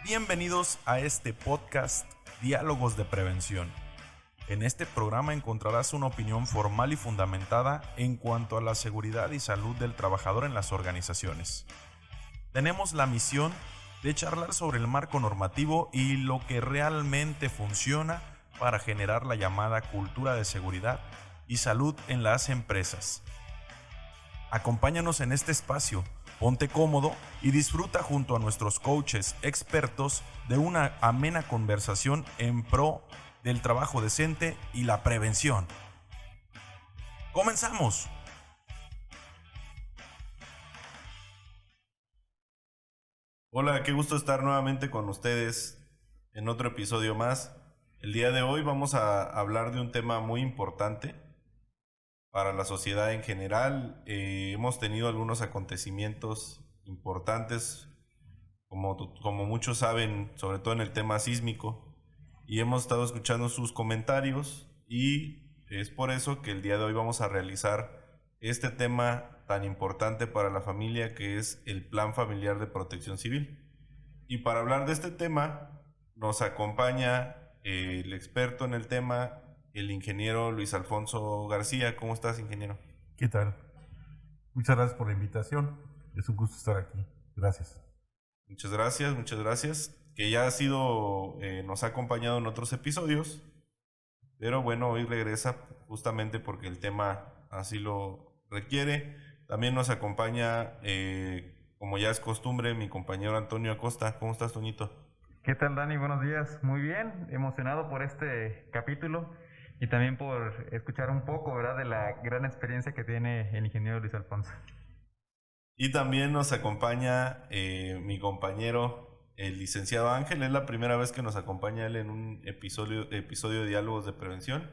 Bienvenidos a este podcast Diálogos de Prevención. En este programa encontrarás una opinión formal y fundamentada en cuanto a la seguridad y salud del trabajador en las organizaciones. Tenemos la misión de charlar sobre el marco normativo y lo que realmente funciona para generar la llamada cultura de seguridad y salud en las empresas. Acompáñanos en este espacio, ponte cómodo y disfruta junto a nuestros coaches expertos de una amena conversación en pro del trabajo decente y la prevención. ¡Comenzamos! Hola, qué gusto estar nuevamente con ustedes en otro episodio más. El día de hoy vamos a hablar de un tema muy importante para la sociedad en general. Hemos tenido algunos acontecimientos importantes, como muchos saben, sobre todo en el tema sísmico, y hemos estado escuchando sus comentarios y es por eso que el día de hoy vamos a realizar este tema tan importante para la familia, que es el Plan Familiar de Protección Civil. Y para hablar de este tema nos acompaña el experto en el tema, el ingeniero Luis Alfonso García. ¿Cómo estás, ingeniero? ¿Qué tal? Muchas gracias por la invitación. Es un gusto estar aquí. Gracias. Muchas gracias. Que ya nos ha acompañado en otros episodios, pero bueno, hoy regresa justamente porque el tema así lo requiere. También nos acompaña, como ya es costumbre, mi compañero Antonio Acosta. ¿Cómo estás, Toñito? ¿Qué tal, Dani? Buenos días. Muy bien, emocionado por este capítulo y también por escuchar un poco, ¿verdad?, de la gran experiencia que tiene el ingeniero Luis Alfonso. Y también nos acompaña mi compañero, el licenciado Ángel. Es la primera vez que nos acompaña él en un episodio de Diálogos de Prevención.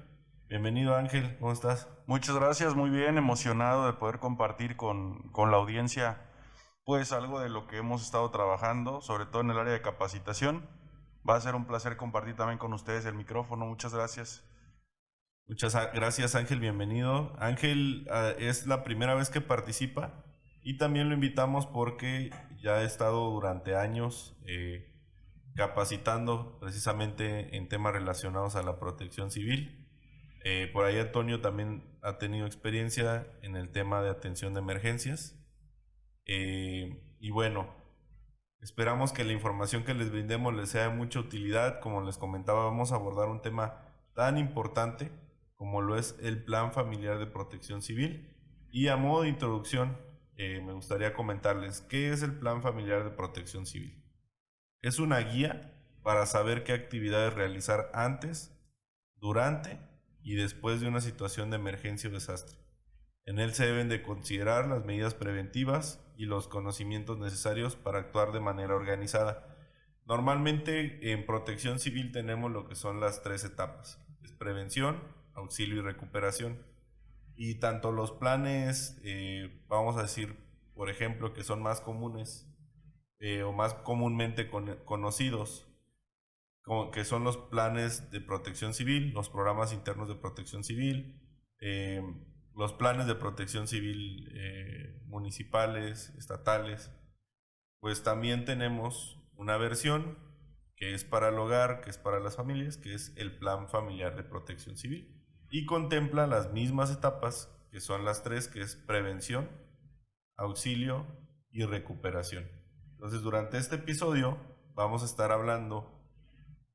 Bienvenido, Ángel, ¿cómo estás? Muchas gracias, muy bien, emocionado de poder compartir con la audiencia pues algo de lo que hemos estado trabajando, sobre todo en el área de capacitación. Va a ser un placer compartir también con ustedes el micrófono. Muchas gracias. Muchas gracias, Ángel, bienvenido. Ángel es la primera vez que participa y también lo invitamos porque ya ha estado durante años capacitando precisamente en temas relacionados a la protección civil. Por ahí Antonio también ha tenido experiencia en el tema de atención de emergencias. Y bueno, esperamos que la información que les brindemos les sea de mucha utilidad. Como les comentaba, vamos a abordar un tema tan importante como lo es el Plan Familiar de Protección Civil. Y a modo de introducción, me gustaría comentarles qué es el Plan Familiar de Protección Civil. Es una guía para saber qué actividades realizar antes, durante y después de una situación de emergencia o desastre. En él se deben de considerar las medidas preventivas y los conocimientos necesarios para actuar de manera organizada. Normalmente en protección civil tenemos lo que son las tres etapas: es prevención, auxilio y recuperación. Y tanto los planes, vamos a decir, por ejemplo, que son más comunes o más comúnmente conocidos, como que son los planes de protección civil, los programas internos de protección civil, los planes de protección civil municipales, estatales. Pues también tenemos una versión que es para el hogar, que es para las familias, que es el Plan Familiar de Protección Civil, y contempla las mismas etapas, que son las tres, que es prevención, auxilio y recuperación. Entonces, durante este episodio vamos a estar hablando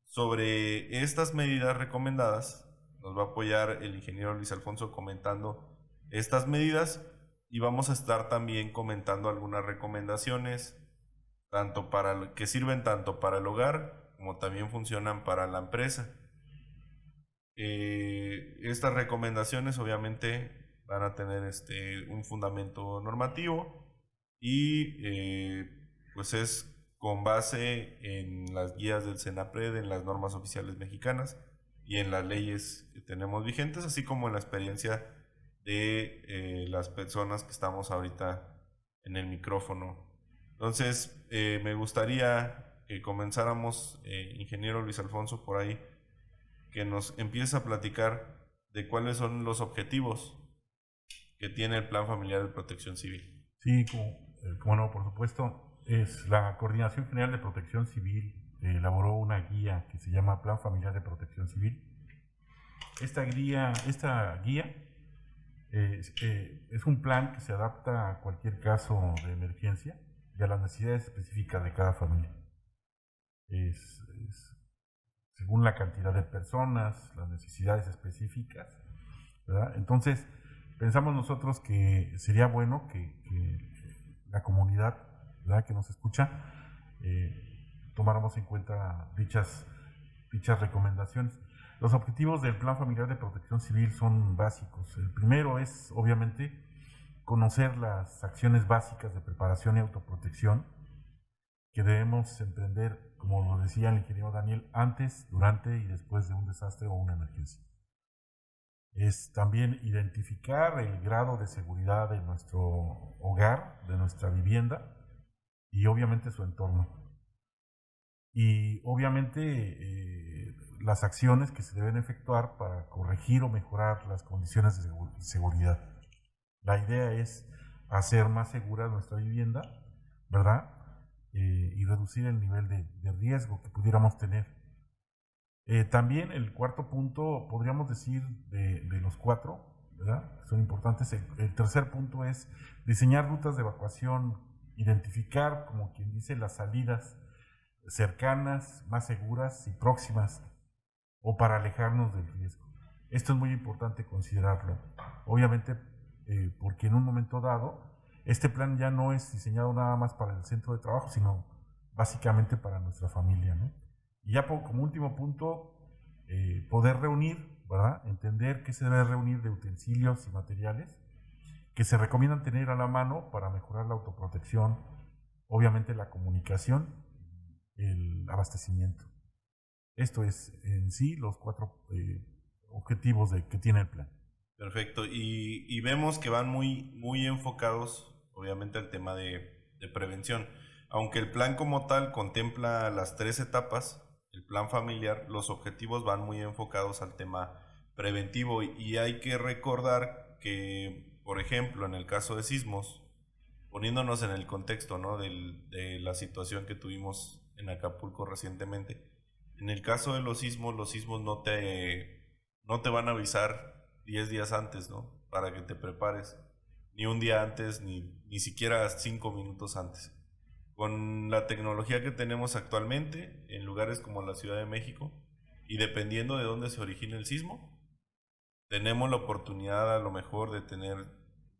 sobre estas medidas recomendadas. Nos va a apoyar el ingeniero Luis Alfonso comentando estas medidas y vamos a estar también comentando algunas recomendaciones que sirven tanto para el hogar como también funcionan para la empresa. Estas recomendaciones obviamente van a tener un fundamento normativo y pues es con base en las guías del CENAPRED, en las normas oficiales mexicanas y en las leyes que tenemos vigentes, así como en la experiencia de las personas que estamos ahorita en el micrófono. Entonces, me gustaría que comenzáramos, ingeniero Luis Alfonso, por ahí, que nos empiece a platicar de cuáles son los objetivos que tiene el Plan Familiar de Protección Civil. Sí, como no, por supuesto, es la Coordinación General de Protección Civil elaboró una guía que se llama Plan Familiar de Protección Civil. Esta guía es un plan que se adapta a cualquier caso de emergencia y a las necesidades específicas de cada familia. Es según la cantidad de personas, las necesidades específicas, ¿verdad? Entonces, pensamos nosotros que sería bueno que la comunidad, ¿verdad?, que nos escucha, tomáramos en cuenta dichas recomendaciones. Los objetivos del Plan Familiar de Protección Civil son básicos. El primero es, obviamente, conocer las acciones básicas de preparación y autoprotección que debemos emprender, como lo decía el ingeniero Daniel, antes, durante y después de un desastre o una emergencia. Es también identificar el grado de seguridad de nuestro hogar, de nuestra vivienda y obviamente su entorno. Y obviamente las acciones que se deben efectuar para corregir o mejorar las condiciones de seguridad. La idea es hacer más segura nuestra vivienda, ¿verdad? Y reducir el nivel de riesgo que pudiéramos tener. También el cuarto punto, podríamos decir, de los cuatro, ¿verdad?, son importantes. El tercer punto es diseñar rutas de evacuación, identificar, como quien dice, las salidas cercanas, más seguras y próximas, o para alejarnos del riesgo. Esto es muy importante considerarlo. Obviamente, porque en un momento dado, este plan ya no es diseñado nada más para el centro de trabajo, sino básicamente para nuestra familia, ¿no? Y ya como último punto, poder reunir, ¿verdad?, entender qué se debe reunir de utensilios y materiales que se recomiendan tener a la mano para mejorar la autoprotección, obviamente la comunicación, el abastecimiento. Esto es en sí los cuatro objetivos que tiene el plan. Perfecto, y vemos que van muy enfocados, obviamente, al tema de prevención. Aunque el plan como tal contempla las 3 etapas, el plan familiar, los objetivos van muy enfocados al tema preventivo, y hay que recordar que, por ejemplo, en el caso de sismos, poniéndonos en el contexto, ¿no?, de la situación que tuvimos en Acapulco recientemente, en el caso de los sismos no te van a avisar 10 días antes, ¿no?, para que te prepares, ni un día antes, ni siquiera 5 minutos antes. Con la tecnología que tenemos actualmente en lugares como la Ciudad de México, y dependiendo de dónde se origine el sismo, tenemos la oportunidad a lo mejor de tener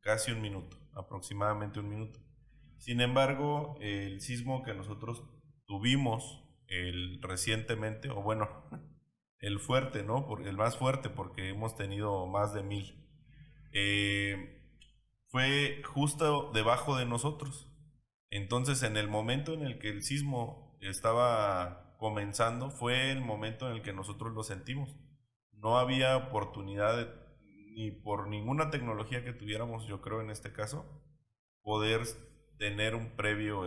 casi un minuto, aproximadamente un minuto. Sin embargo, el sismo que nosotros tuvimos recientemente, o bueno, el fuerte, ¿no?, el más fuerte, porque hemos tenido más de 1000, fue justo debajo de nosotros. Entonces, en el momento en el que el sismo estaba comenzando, fue el momento en el que nosotros lo sentimos. No había oportunidad ni por ninguna tecnología que tuviéramos, yo creo, en este caso, poder tener un previo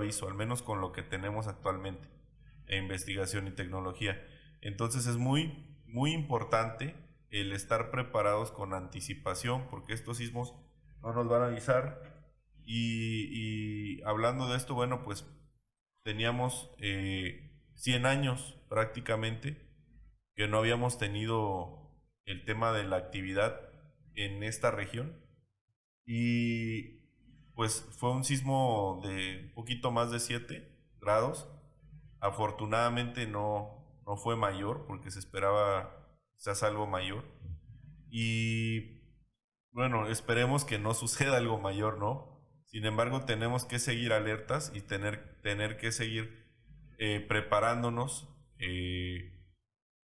aviso, al menos con lo que tenemos actualmente en investigación y tecnología. Entonces es muy importante el estar preparados con anticipación, porque estos sismos no nos van a avisar. Y hablando de esto, bueno, pues teníamos 100 años prácticamente que no habíamos tenido el tema de la actividad en esta región, y pues fue un sismo de un poquito más de 7 grados. Afortunadamente no fue mayor, porque se esperaba quizás algo mayor, y bueno, esperemos que no suceda algo mayor, ¿no? Sin embargo, tenemos que seguir alertas y tener que seguir preparándonos.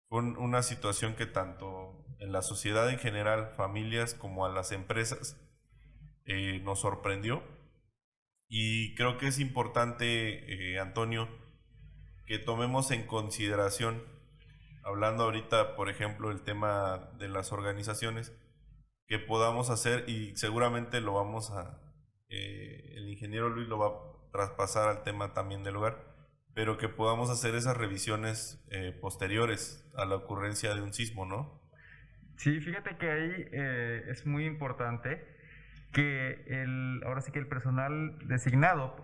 Fue una situación que tanto en la sociedad en general, familias, como a las empresas, nos sorprendió. Y creo que es importante, Antonio, que tomemos en consideración, hablando ahorita, por ejemplo, el tema de las organizaciones, que podamos hacer, y seguramente lo vamos a... el ingeniero Luis lo va a traspasar al tema también del hogar, pero que podamos hacer esas revisiones posteriores a la ocurrencia de un sismo, ¿no? Sí, fíjate que ahí es muy importante ahora sí que el personal designado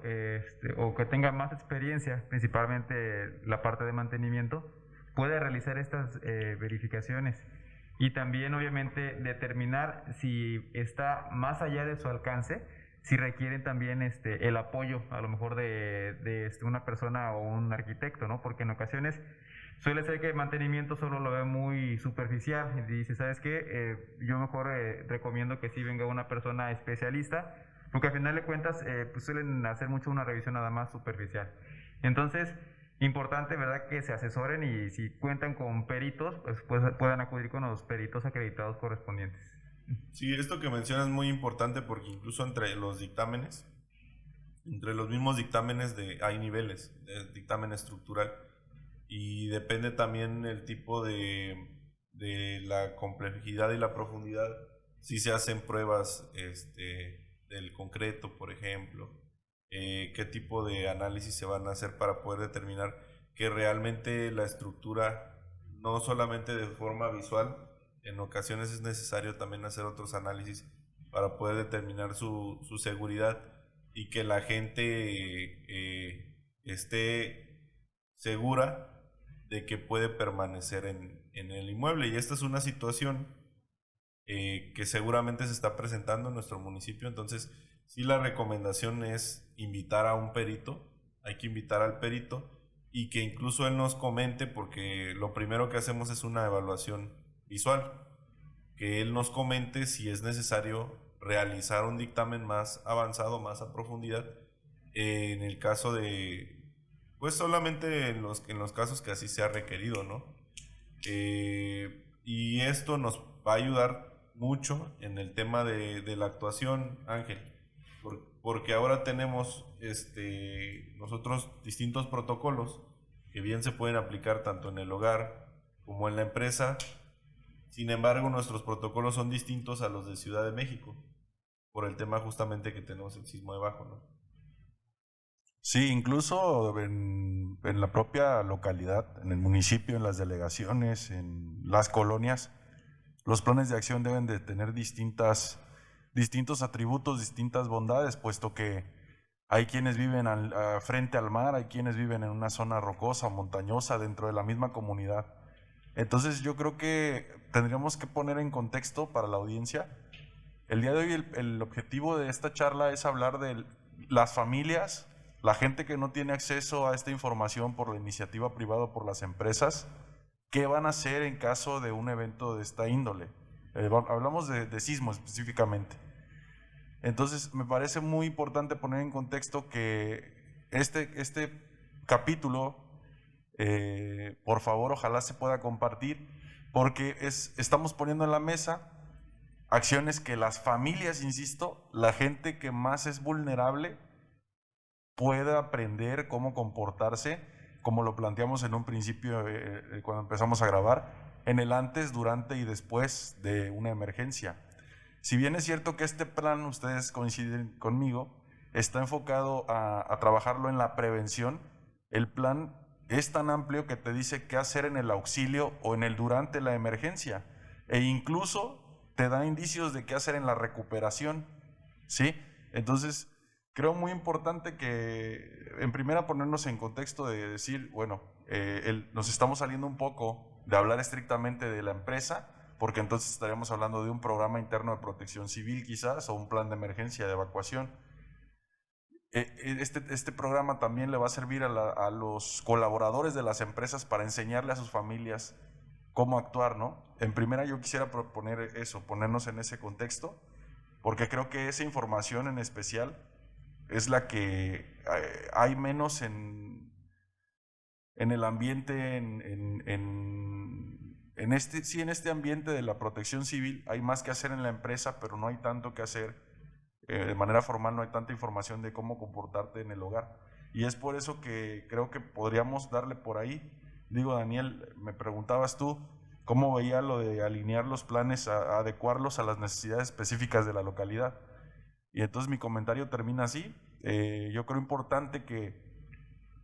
o que tenga más experiencia, principalmente la parte de mantenimiento, puede realizar estas verificaciones y también obviamente determinar si está más allá de su alcance, si requieren también el apoyo a lo mejor de una persona o un arquitecto, ¿no? Porque en ocasiones suele ser que el mantenimiento solo lo ve muy superficial y dice, ¿sabes qué? Yo mejor recomiendo que sí venga una persona especialista, porque al final de cuentas pues suelen hacer mucho una revisión nada más superficial. Entonces, importante, ¿verdad?, que se asesoren y si cuentan con peritos, pues puedan acudir con los peritos acreditados correspondientes. Sí, esto que mencionas es muy importante porque incluso entre los dictámenes, entre los mismos dictámenes hay niveles de dictamen estructural y depende también el tipo de la complejidad y la profundidad. Si se hacen pruebas del concreto, por ejemplo, qué tipo de análisis se van a hacer para poder determinar que realmente la estructura, no solamente de forma visual, en ocasiones es necesario también hacer otros análisis para poder determinar su seguridad y que la gente esté segura de que puede permanecer en el inmueble. Y esta es una situación que seguramente se está presentando en nuestro municipio. Entonces, sí, la recomendación es invitar a un perito, hay que invitar al perito y que incluso él nos comente, porque lo primero que hacemos es una evaluación visual, que él nos comente si es necesario realizar un dictamen más avanzado, más a profundidad, en el caso de, pues solamente en los casos que así sea requerido, ¿no? Y esto nos va a ayudar mucho en el tema de la actuación, Ángel, porque ahora tenemos nosotros distintos protocolos que bien se pueden aplicar tanto en el hogar como en la empresa. Sin embargo, nuestros protocolos son distintos a los de Ciudad de México, por el tema justamente que tenemos el sismo debajo, ¿no? Sí, incluso en la propia localidad, en el municipio, en las delegaciones, en las colonias, los planes de acción deben de tener distintos atributos, distintas bondades, puesto que hay quienes viven frente al mar, hay quienes viven en una zona rocosa, montañosa, dentro de la misma comunidad. Entonces yo creo que tendríamos que poner en contexto para la audiencia. El día de hoy el objetivo de esta charla es hablar de las familias, la gente que no tiene acceso a esta información por la iniciativa privada o por las empresas, ¿qué van a hacer en caso de un evento de esta índole? Hablamos de sismo específicamente. Entonces me parece muy importante poner en contexto que este capítulo, por favor, ojalá se pueda compartir, porque estamos poniendo en la mesa acciones que las familias, insisto, la gente que más es vulnerable, pueda aprender cómo comportarse, como lo planteamos en un principio cuando empezamos a grabar, en el antes, durante y después de una emergencia. Si bien es cierto que este plan, ustedes coinciden conmigo, está enfocado a trabajarlo en la prevención, el plan es tan amplio que te dice qué hacer en el auxilio o en el durante la emergencia, e incluso te da indicios de qué hacer en la recuperación, ¿sí? Entonces, creo muy importante que, en primera, ponernos en contexto de decir, bueno, nos estamos saliendo un poco de hablar estrictamente de la empresa, porque entonces estaríamos hablando de un programa interno de protección civil quizás, o un plan de emergencia de evacuación. Este programa también le va a servir a los colaboradores de las empresas para enseñarle a sus familias cómo actuar, ¿no? En primera, yo quisiera proponer eso, ponernos en ese contexto, porque creo que esa información en especial es la que hay menos en el ambiente, en este ambiente de la protección civil. Hay más que hacer en la empresa, pero no hay tanto que hacer de manera formal, no hay tanta información de cómo comportarte en el hogar. Y es por eso que creo que podríamos darle por ahí. Digo, Daniel, me preguntabas tú cómo veía lo de alinear los planes, adecuarlos a las necesidades específicas de la localidad. Y entonces mi comentario termina así. Yo creo importante que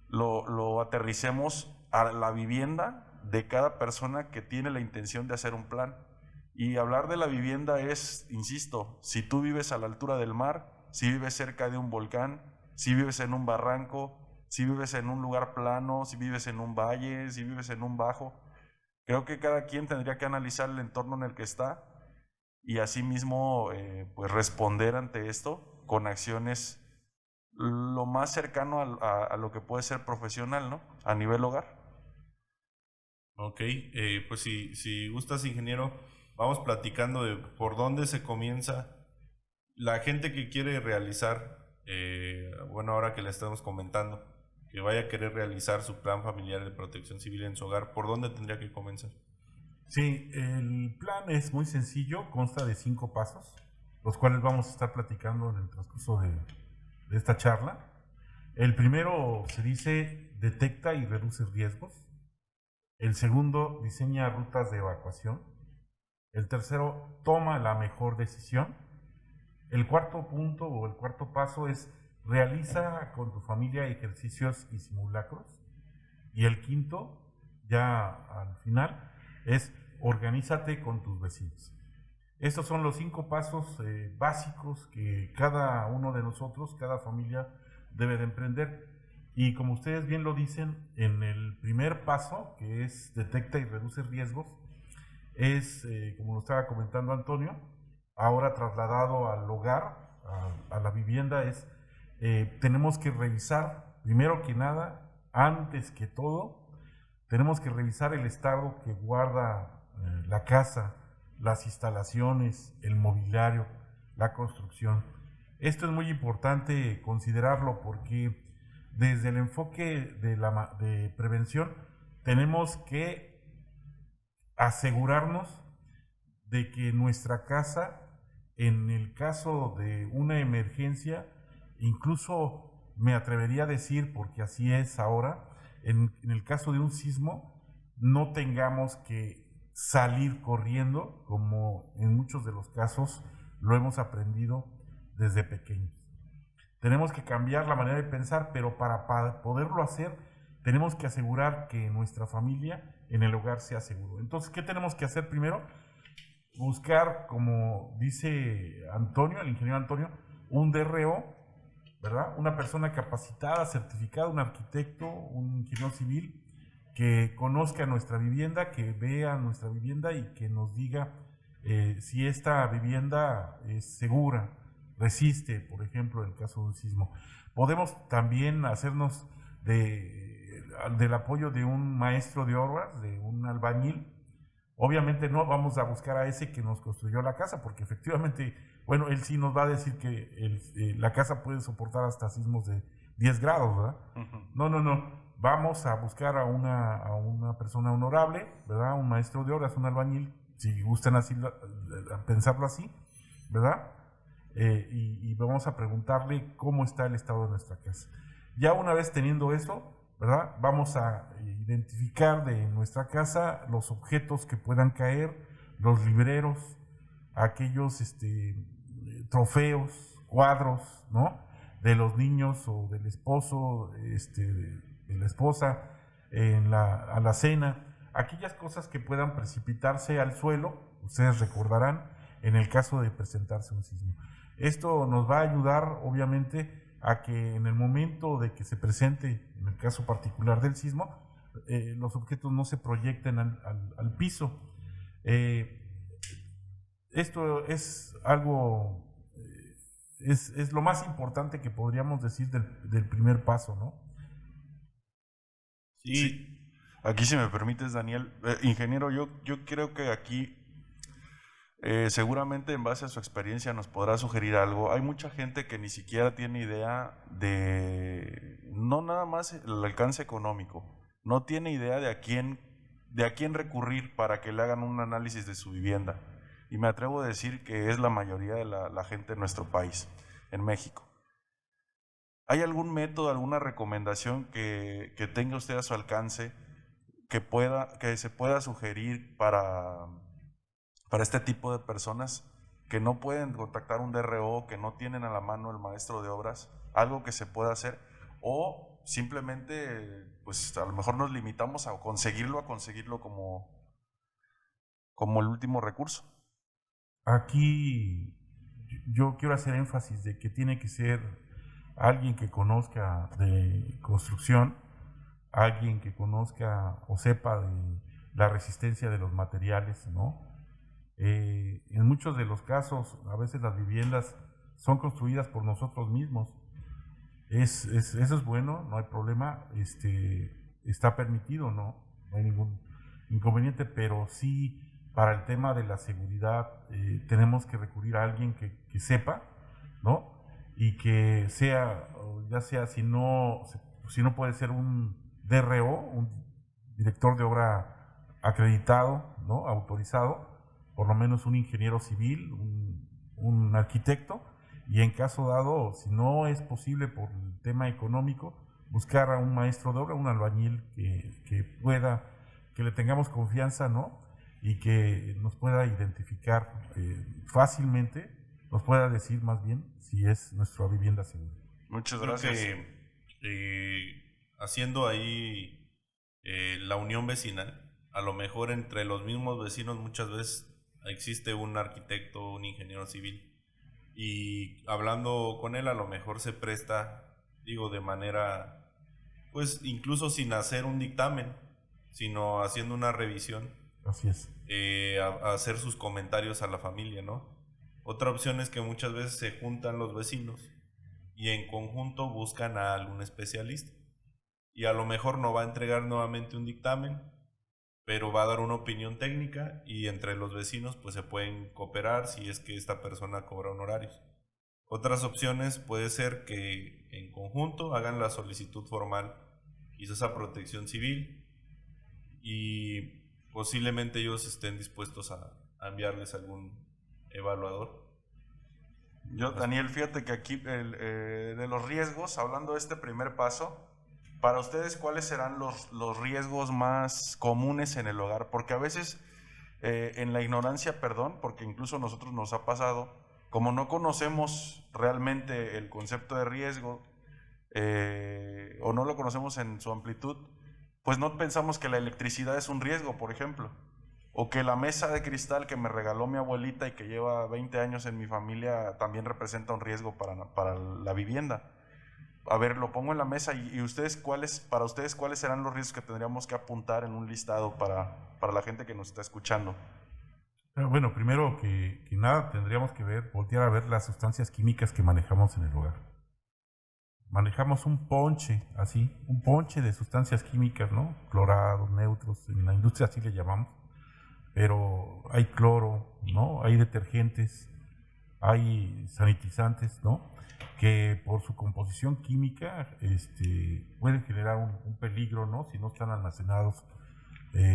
lo aterricemos a la vivienda de cada persona que tiene la intención de hacer un plan. Y hablar de la vivienda es, insisto, si tú vives a la altura del mar, si vives cerca de un volcán, si vives en un barranco, si vives en un lugar plano, si vives en un valle, si vives en un bajo. Creo que cada quien tendría que analizar el entorno en el que está y asimismo pues responder ante esto con acciones lo más cercano a lo que puede ser profesional, ¿no? A nivel hogar. Ok, pues si gustas, ingeniero, vamos platicando de por dónde se comienza. La gente que quiere realizar, bueno, ahora que le estamos comentando, que vaya a querer realizar su plan familiar de protección civil en su hogar, ¿por dónde tendría que comenzar? Sí, el plan es muy sencillo, consta de 5 pasos, los cuales vamos a estar platicando en el transcurso de esta charla. El primero se dice detecta y reduce riesgos. El segundo, diseña rutas de evacuación. El tercero, toma la mejor decisión. El cuarto punto o el cuarto paso es realiza con tu familia ejercicios y simulacros. Y el quinto, ya al final, es organízate con tus vecinos. Estos son los 5 pasos básicos que cada uno de nosotros, cada familia debe de emprender. Y como ustedes bien lo dicen, en el primer paso, que es detecta y reduce riesgos, es, como lo estaba comentando Antonio, ahora trasladado al hogar, a la vivienda, es, tenemos que revisar, primero que nada, antes que todo, tenemos que revisar el estado que guarda la casa, las instalaciones, el mobiliario, la construcción. Esto es muy importante considerarlo porque desde el enfoque de prevención tenemos que asegurarnos de que nuestra casa, en el caso de una emergencia, incluso me atrevería a decir, porque así es ahora, en el caso de un sismo, no tengamos que salir corriendo, como en muchos de los casos lo hemos aprendido desde pequeños. Tenemos que cambiar la manera de pensar, pero para poderlo hacer, tenemos que asegurar que nuestra familia en el hogar sea seguro. Entonces, ¿qué tenemos que hacer primero? Buscar, como dice Antonio, el ingeniero Antonio, un DRO, ¿verdad? Una persona capacitada, certificada, un arquitecto, un ingeniero civil, que conozca nuestra vivienda, que vea nuestra vivienda y que nos diga si esta vivienda es segura, resiste, por ejemplo, en el caso de un sismo. Podemos también hacernos del apoyo de un maestro de obras, de un albañil. Obviamente no vamos a buscar a ese que nos construyó la casa, porque efectivamente, bueno, él sí nos va a decir que la casa puede soportar hasta sismos de 10 grados, ¿verdad? No. Vamos a buscar a una persona honorable, ¿verdad? Un maestro de obras, un albañil, si gustan así, pensarlo así, ¿verdad? Y vamos a preguntarle cómo está el estado de nuestra casa. Ya una vez teniendo eso, ¿verdad? Vamos a identificar de nuestra casa los objetos que puedan caer, los libreros, aquellos trofeos, cuadros, ¿no? De los niños o del esposo, de la esposa, a la cena, aquellas cosas que puedan precipitarse al suelo, ustedes recordarán, en el caso de presentarse un sismo. Esto nos va a ayudar, obviamente, a que en el momento de que se presente, en el caso particular del sismo, los objetos no se proyecten al piso. Esto es algo, es lo más importante que podríamos decir del primer paso, ¿no? Sí. Aquí, si me permites, Daniel, ingeniero, yo creo que aquí seguramente en base a su experiencia nos podrá sugerir algo. Hay mucha gente que ni siquiera tiene idea de, no nada más el alcance económico, no tiene idea de a quién recurrir para que le hagan un análisis de su vivienda. Y me atrevo a decir que es la mayoría de la gente en nuestro país, en México. ¿Hay algún método, alguna recomendación que tenga usted a su alcance que se pueda sugerir para este tipo de personas que no pueden contactar un DRO, que no tienen a la mano el maestro de obras, algo que se pueda hacer, o simplemente, pues a lo mejor nos limitamos a conseguirlo como el último recurso? aquí yo quiero hacer énfasis de que tiene que ser alguien que conozca de construcción, alguien que conozca o sepa de la resistencia de los materiales, ¿no? En muchos de los casos, a veces las viviendas son construidas por nosotros mismos. Eso es bueno, no hay problema, está permitido, no hay ningún inconveniente, pero sí para el tema de la seguridad tenemos que recurrir a alguien que sepa, ¿no? Y que sea, ya sea si no puede ser un DRO, un director de obra acreditado, ¿no? Autorizado, por lo menos un ingeniero civil, un arquitecto, y en caso dado, si no es posible por el tema económico, buscar a un maestro de obra, un albañil que le tengamos confianza, ¿no? Y que nos pueda identificar fácilmente, nos pueda decir más bien si es nuestra vivienda segura. Muchas Creo gracias. Haciendo ahí la unión vecinal, a lo mejor entre los mismos vecinos muchas veces existe un arquitecto, un ingeniero civil, y hablando con él a lo mejor se presta, digo, de manera, pues incluso sin hacer un dictamen, sino haciendo una revisión, Así es. a hacer sus comentarios a la familia, ¿no? Otra opción es que muchas veces se juntan los vecinos y en conjunto buscan a algún especialista, y a lo mejor no va a entregar nuevamente un dictamen, pero va a dar una opinión técnica, y entre los vecinos pues se pueden cooperar si es que esta persona cobra honorarios. Otras opciones puede ser que en conjunto hagan la solicitud formal, quizás a Protección Civil, y posiblemente ellos estén dispuestos a enviarles algún evaluador. Yo, Daniel, fíjate que aquí de los riesgos, hablando de este primer paso, para ustedes, ¿cuáles serán los riesgos más comunes en el hogar? Porque a veces, en la ignorancia, perdón, porque incluso a nosotros nos ha pasado, como no conocemos realmente el concepto de riesgo, o no lo conocemos en su amplitud, pues no pensamos que la electricidad es un riesgo, por ejemplo, o que la mesa de cristal que me regaló mi abuelita y que lleva 20 años en mi familia también representa un riesgo para la vivienda. A ver, lo pongo en la mesa y ustedes, para ustedes, ¿cuáles serán los riesgos que tendríamos que apuntar en un listado para la gente que nos está escuchando? Bueno, primero que nada tendríamos que voltear a ver las sustancias químicas que manejamos en el hogar. Manejamos un ponche de sustancias químicas, ¿no? Clorados, neutros, en la industria así le llamamos, pero hay cloro, ¿no? Hay detergentes, hay sanitizantes, ¿no? Que por su composición química pueden generar un peligro, ¿no? Si no están almacenados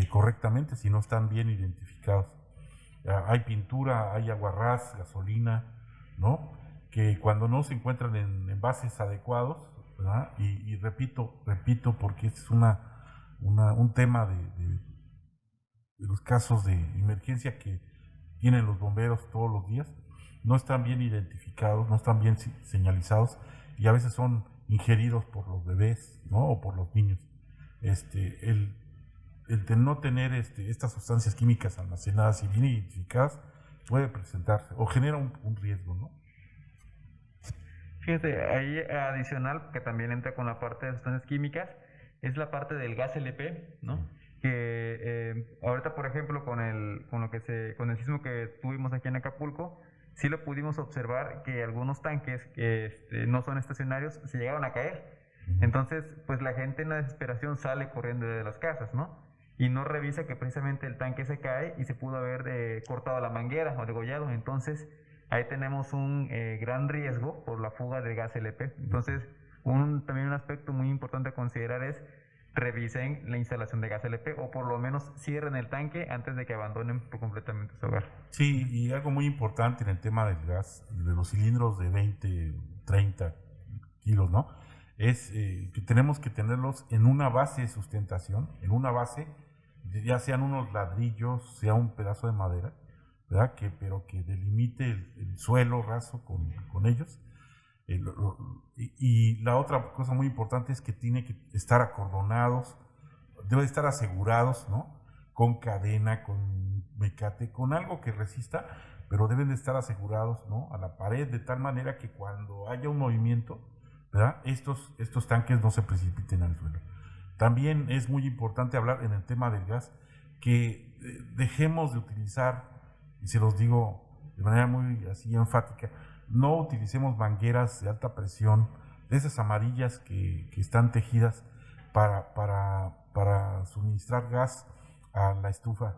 correctamente, si no están bien identificados. Hay pintura, hay aguarrás, gasolina, ¿no? Que cuando no se encuentran en envases adecuados, ¿verdad? Y repito, porque es un tema de los casos de emergencia que tienen los bomberos todos los días, no están bien identificados, no están bien señalizados, y a veces son ingeridos por los bebés, ¿no? O por los niños. El de no tener estas sustancias químicas almacenadas y bien identificadas puede presentarse o genera un riesgo, ¿no? Fíjate, ahí adicional, que también entra con la parte de sustancias químicas, es la parte del gas LP, ¿no? Que ahorita, por ejemplo, con el sismo que tuvimos aquí en Acapulco, sí lo pudimos observar que algunos tanques que no son estacionarios se llegaron a caer. Entonces, pues la gente en la desesperación sale corriendo de las casas, ¿no? Y no revisa que precisamente el tanque se cae y se pudo haber cortado la manguera o degollado. Entonces, ahí tenemos un gran riesgo por la fuga de gas LP. Entonces, también un aspecto muy importante a considerar es revisen la instalación de gas LP, o por lo menos cierren el tanque antes de que abandonen por completamente su hogar. Sí, y algo muy importante en el tema del gas, de los cilindros de 20, 30 kilos, ¿no? Es que tenemos que tenerlos en una base de sustentación, en una base, ya sean unos ladrillos, sea un pedazo de madera, ¿verdad? Pero que delimite el suelo raso con ellos. Y la otra cosa muy importante es que tiene que estar acordonados, debe estar asegurados, ¿no? Con cadena, con mecate, con algo que resista, pero deben de estar asegurados, ¿no?, a la pared, de tal manera que cuando haya un movimiento, ¿verdad?, estos tanques no se precipiten al suelo. También es muy importante hablar en el tema del gas, que dejemos de utilizar, y se los digo de manera muy así enfática, no utilicemos mangueras de alta presión, de esas amarillas que están tejidas para suministrar gas a la estufa.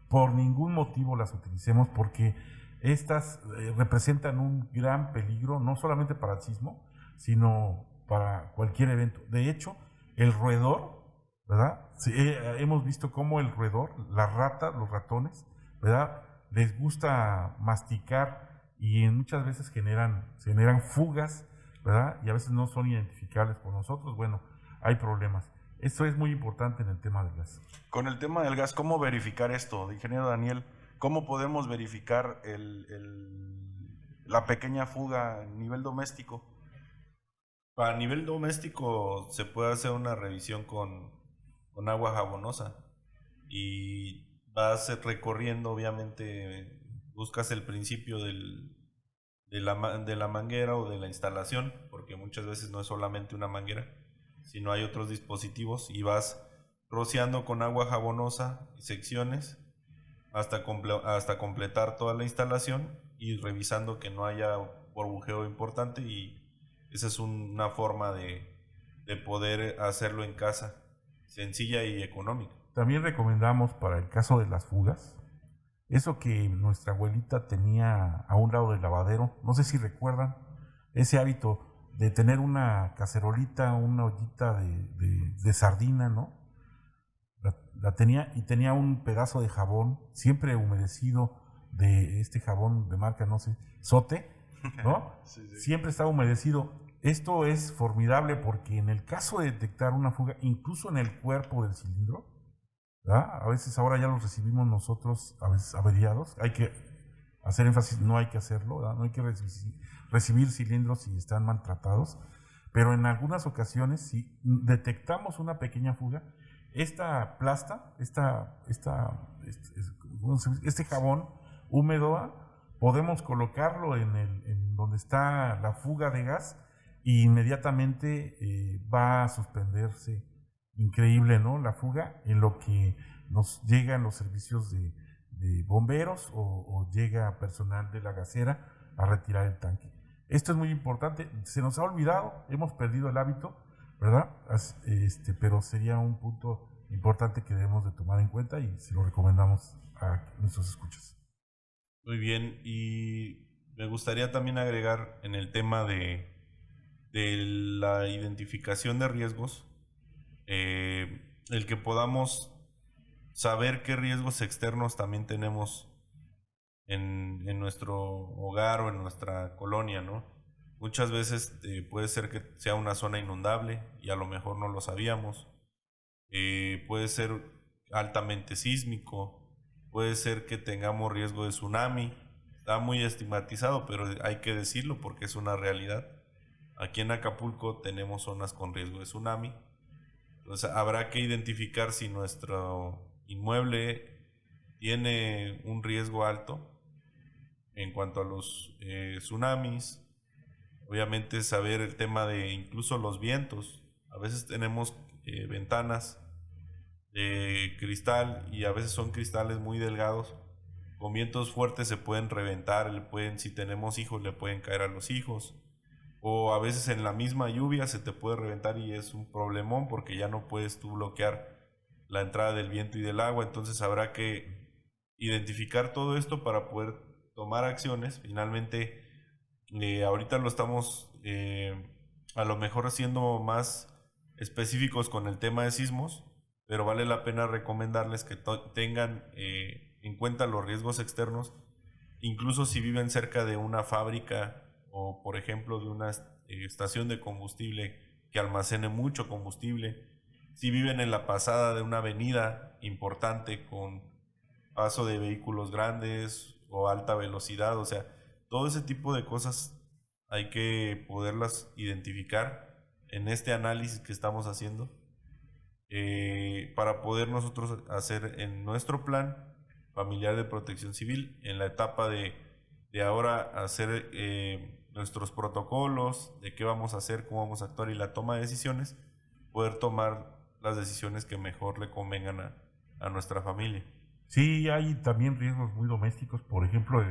Por ningún motivo las utilicemos, porque estas representan un gran peligro, no solamente para el sismo, sino para cualquier evento. De hecho, el roedor, ¿verdad? Sí, hemos visto cómo el roedor, las ratas, los ratones, ¿verdad?, les gusta masticar y muchas veces se generan fugas, ¿verdad?, y a veces no son identificables por nosotros. Bueno, hay problemas. Esto es muy importante en el tema del gas. Con el tema del gas, ¿cómo verificar esto, ingeniero Daniel? ¿Cómo podemos verificar la pequeña fuga a nivel doméstico? A nivel doméstico se puede hacer una revisión con agua jabonosa y vas recorriendo, obviamente, buscas el principio de la manguera o de la instalación, porque muchas veces no es solamente una manguera, sino hay otros dispositivos, y vas rociando con agua jabonosa secciones hasta completar toda la instalación y revisando que no haya burbujeo importante, y esa es una forma de poder hacerlo en casa, sencilla y económica. También recomendamos para el caso de las fugas, eso que nuestra abuelita tenía a un lado del lavadero, no sé si recuerdan, ese hábito de tener una cacerolita, una ollita de sardina, ¿no? La tenía, y tenía un pedazo de jabón, siempre humedecido, de este jabón de marca, no sé, Sote, ¿no? Sí, sí. Siempre estaba humedecido. Esto es formidable porque en el caso de detectar una fuga, incluso en el cuerpo del cilindro, ¿verdad?, a veces ahora ya los recibimos nosotros, a veces averiados, hay que hacer énfasis, no hay que hacerlo, ¿verdad?, no hay que recibir cilindros si están maltratados, pero en algunas ocasiones, si detectamos una pequeña fuga, esta plasta, este jabón húmedo, podemos colocarlo en donde está la fuga de gas, y inmediatamente va a suspenderse, increíble, ¿no?, la fuga, en lo que nos llegan los servicios de bomberos o llega personal de la gasera a retirar el tanque. Esto es muy importante, se nos ha olvidado, hemos perdido el hábito, ¿verdad?, pero sería un punto importante que debemos de tomar en cuenta, y se lo recomendamos a nuestros escuchas. Muy bien, y me gustaría también agregar en el tema de la identificación de riesgos, el que podamos saber qué riesgos externos también tenemos en nuestro hogar o en nuestra colonia, ¿no? Muchas veces puede ser que sea una zona inundable y a lo mejor no lo sabíamos. Puede ser altamente sísmico, puede ser que tengamos riesgo de tsunami. Está muy estigmatizado, pero hay que decirlo porque es una realidad. Aquí en Acapulco tenemos zonas con riesgo de tsunami. Entonces habrá que identificar si nuestro inmueble tiene un riesgo alto en cuanto a los tsunamis. Obviamente saber el tema de incluso los vientos. A veces tenemos ventanas de cristal y a veces son cristales muy delgados. Con vientos fuertes se pueden reventar, si tenemos hijos le pueden caer a los hijos. O a veces en la misma lluvia se te puede reventar y es un problemón porque ya no puedes tú bloquear la entrada del viento y del agua. Entonces habrá que identificar todo esto para poder tomar acciones. Finalmente, ahorita lo estamos a lo mejor siendo más específicos con el tema de sismos, pero vale la pena recomendarles que tengan en cuenta los riesgos externos, incluso si viven cerca de una fábrica o por ejemplo de una estación de combustible que almacene mucho combustible, si viven en la pasada de una avenida importante con paso de vehículos grandes o alta velocidad, o sea, todo ese tipo de cosas hay que poderlas identificar en este análisis que estamos haciendo para poder nosotros hacer en nuestro plan familiar de protección civil, en la etapa de de ahora hacer nuestros protocolos, de qué vamos a hacer, cómo vamos a actuar y la toma de decisiones, poder tomar las decisiones que mejor le convengan a nuestra familia. Sí, hay también riesgos muy domésticos, por ejemplo,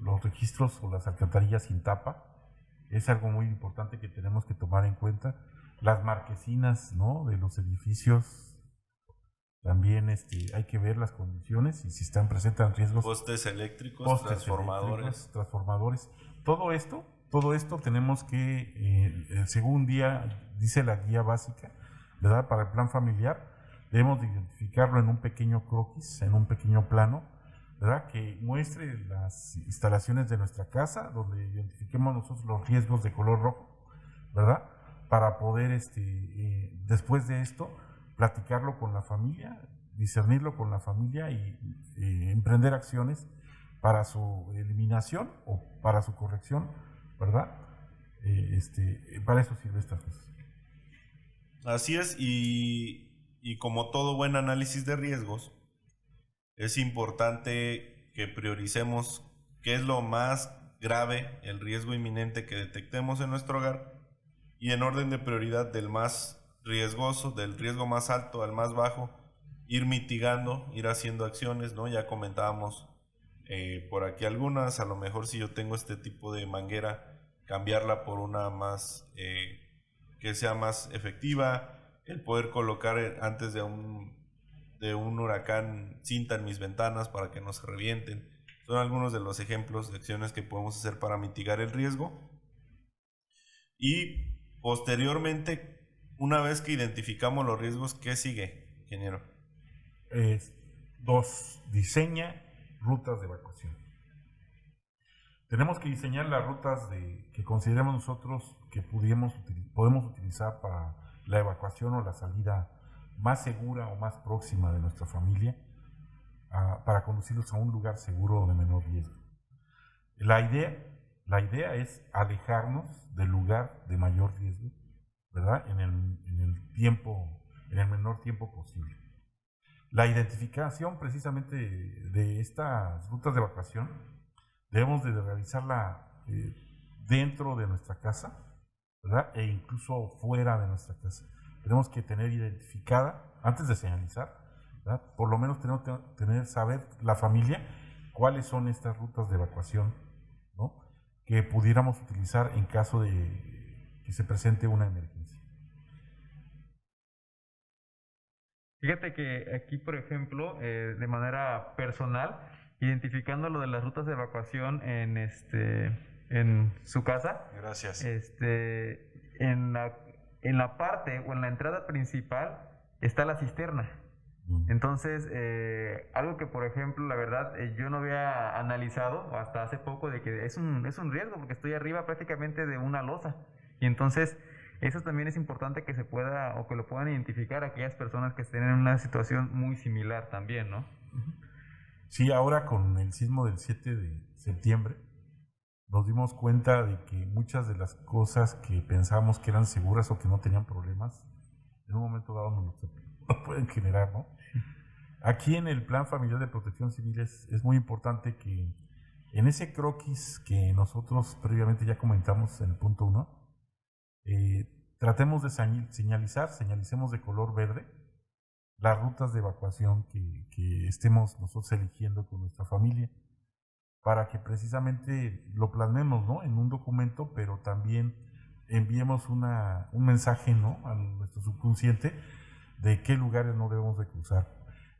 los registros o las alcantarillas sin tapa, es algo muy importante que tenemos que tomar en cuenta. Las marquesinas, ¿no?, de los edificios, también hay que ver las condiciones y si presentan riesgos. Postes eléctricos, transformadores. Todo esto tenemos que, según dice la guía básica, ¿verdad?, para el plan familiar, debemos de identificarlo en un pequeño croquis, en un pequeño plano, ¿verdad?, que muestre las instalaciones de nuestra casa, donde identifiquemos nosotros los riesgos de color rojo, ¿verdad?, para poder, después de esto, platicarlo con la familia, discernirlo con la familia y emprender acciones para su eliminación o para su corrección, ¿verdad? Para eso sirve estas cosas. Así es, y como todo buen análisis de riesgos, es importante que prioricemos qué es lo más grave, el riesgo inminente que detectemos en nuestro hogar, y en orden de prioridad del más riesgoso, del riesgo más alto al más bajo, ir mitigando, ir haciendo acciones, ¿no? Ya comentábamos por aquí algunas, a lo mejor si yo tengo este tipo de manguera, cambiarla por una más que sea más efectiva, el poder colocar antes de un huracán cinta en mis ventanas para que no se revienten. Son algunos de los ejemplos de acciones que podemos hacer para mitigar el riesgo. Y posteriormente, una vez que identificamos los riesgos, ¿qué sigue, ingeniero? 2. Diseña rutas de evacuación. Tenemos que diseñar las rutas que consideremos nosotros que podemos utilizar para la evacuación o la salida más segura o más próxima de nuestra familia, para conducirlos a un lugar seguro o de menor riesgo. La idea es alejarnos del lugar de mayor riesgo, ¿verdad?, en el menor tiempo posible. La identificación precisamente de estas rutas de evacuación debemos de realizarla dentro de nuestra casa, ¿verdad?, e incluso fuera de nuestra casa. Tenemos que tener identificada, antes de señalizar, ¿verdad?, por lo menos tenemos que saber la familia cuáles son estas rutas de evacuación, ¿no?, que pudiéramos utilizar en caso de que se presente una emergencia. Fíjate que aquí, por ejemplo, de manera personal, identificando lo de las rutas de evacuación en su casa. Gracias. En la parte o en la entrada principal está la cisterna. Entonces, algo que, por ejemplo, la verdad, yo no había analizado hasta hace poco, de que es un riesgo, porque estoy arriba prácticamente de una losa. Y entonces, eso también es importante que se pueda, o que lo puedan identificar aquellas personas que estén en una situación muy similar también, ¿no? Sí, ahora con el sismo del 7 de septiembre, nos dimos cuenta de que muchas de las cosas que pensábamos que eran seguras o que no tenían problemas, en un momento dado nos lo pueden generar, ¿no? Aquí en el Plan Familiar de Protección Civil es muy importante que en ese croquis que nosotros previamente ya comentamos en el punto 1, tratemos de señalicemos de color verde las rutas de evacuación que estemos nosotros eligiendo con nuestra familia, para que precisamente lo plasmemos, ¿no?, en un documento, pero también enviemos un mensaje, ¿no?, a nuestro subconsciente de qué lugares no debemos de cruzar.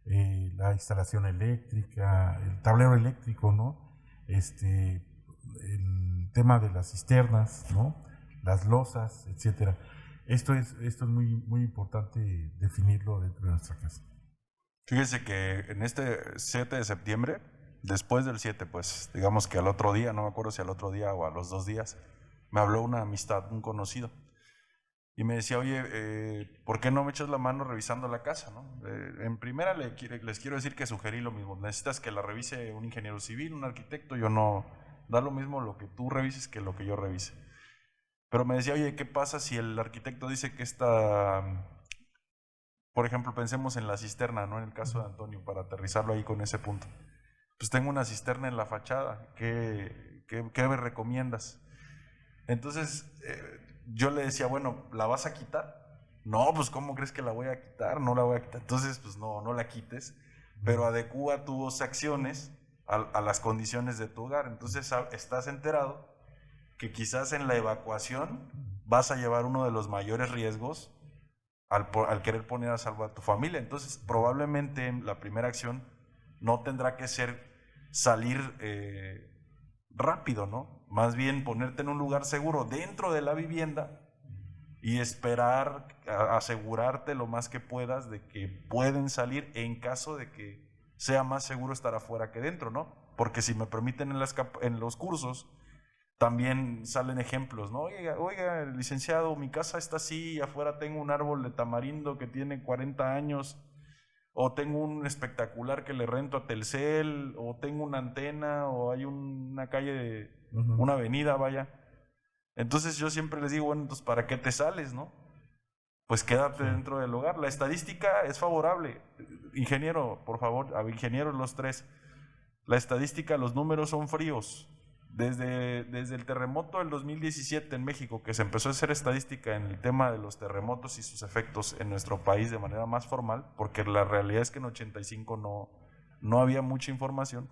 La instalación eléctrica, el tablero eléctrico, ¿no?, el tema de las cisternas, ¿no?, las losas, etcétera. Esto es muy, muy importante definirlo dentro de nuestra casa. Fíjese que en este 7 de septiembre, después del 7, pues digamos que al otro día, no me acuerdo si al otro día o a los 2 días, me habló una amistad, un conocido, y me decía, oye, ¿por qué no me echas la mano revisando la casa, ¿no? En primera les quiero decir que sugerí lo mismo, necesitas que la revise un ingeniero civil, un arquitecto, yo no, da lo mismo lo que tú revises que lo que yo revise. Pero me decía, oye, ¿qué pasa si el arquitecto dice que por ejemplo, pensemos en la cisterna, ¿no?, en el caso de Antonio, para aterrizarlo ahí con ese punto? Pues tengo una cisterna en la fachada, ¿qué qué me recomiendas? Entonces, yo le decía, bueno, ¿la vas a quitar? No, pues ¿cómo crees que la voy a quitar? No la voy a quitar. Entonces, pues no la quites, pero adecúa tus acciones a las condiciones de tu hogar. Entonces, estás enterado que quizás en la evacuación vas a llevar uno de los mayores riesgos al querer poner a salvo a tu familia. Entonces, probablemente la primera acción no tendrá que ser salir rápido, ¿no? Más bien ponerte en un lugar seguro dentro de la vivienda y esperar, asegurarte lo más que puedas de que pueden salir en caso de que sea más seguro estar afuera que dentro, ¿no? Porque si me permiten en los cursos, también salen ejemplos, ¿no? Oiga, licenciado, mi casa está así, afuera tengo un árbol de tamarindo que tiene 40 años, o tengo un espectacular que le rento a Telcel, o tengo una antena, o hay una calle, una avenida, vaya. Entonces yo siempre les digo, bueno, entonces ¿para qué te sales, no? Pues quédate dentro del hogar. La estadística es favorable. Ingeniero, por favor, a ingenieros los tres. La estadística, los números son fríos. Desde el terremoto del 2017 en México, que se empezó a hacer estadística en el tema de los terremotos y sus efectos en nuestro país de manera más formal, porque la realidad es que en 85 no había mucha información.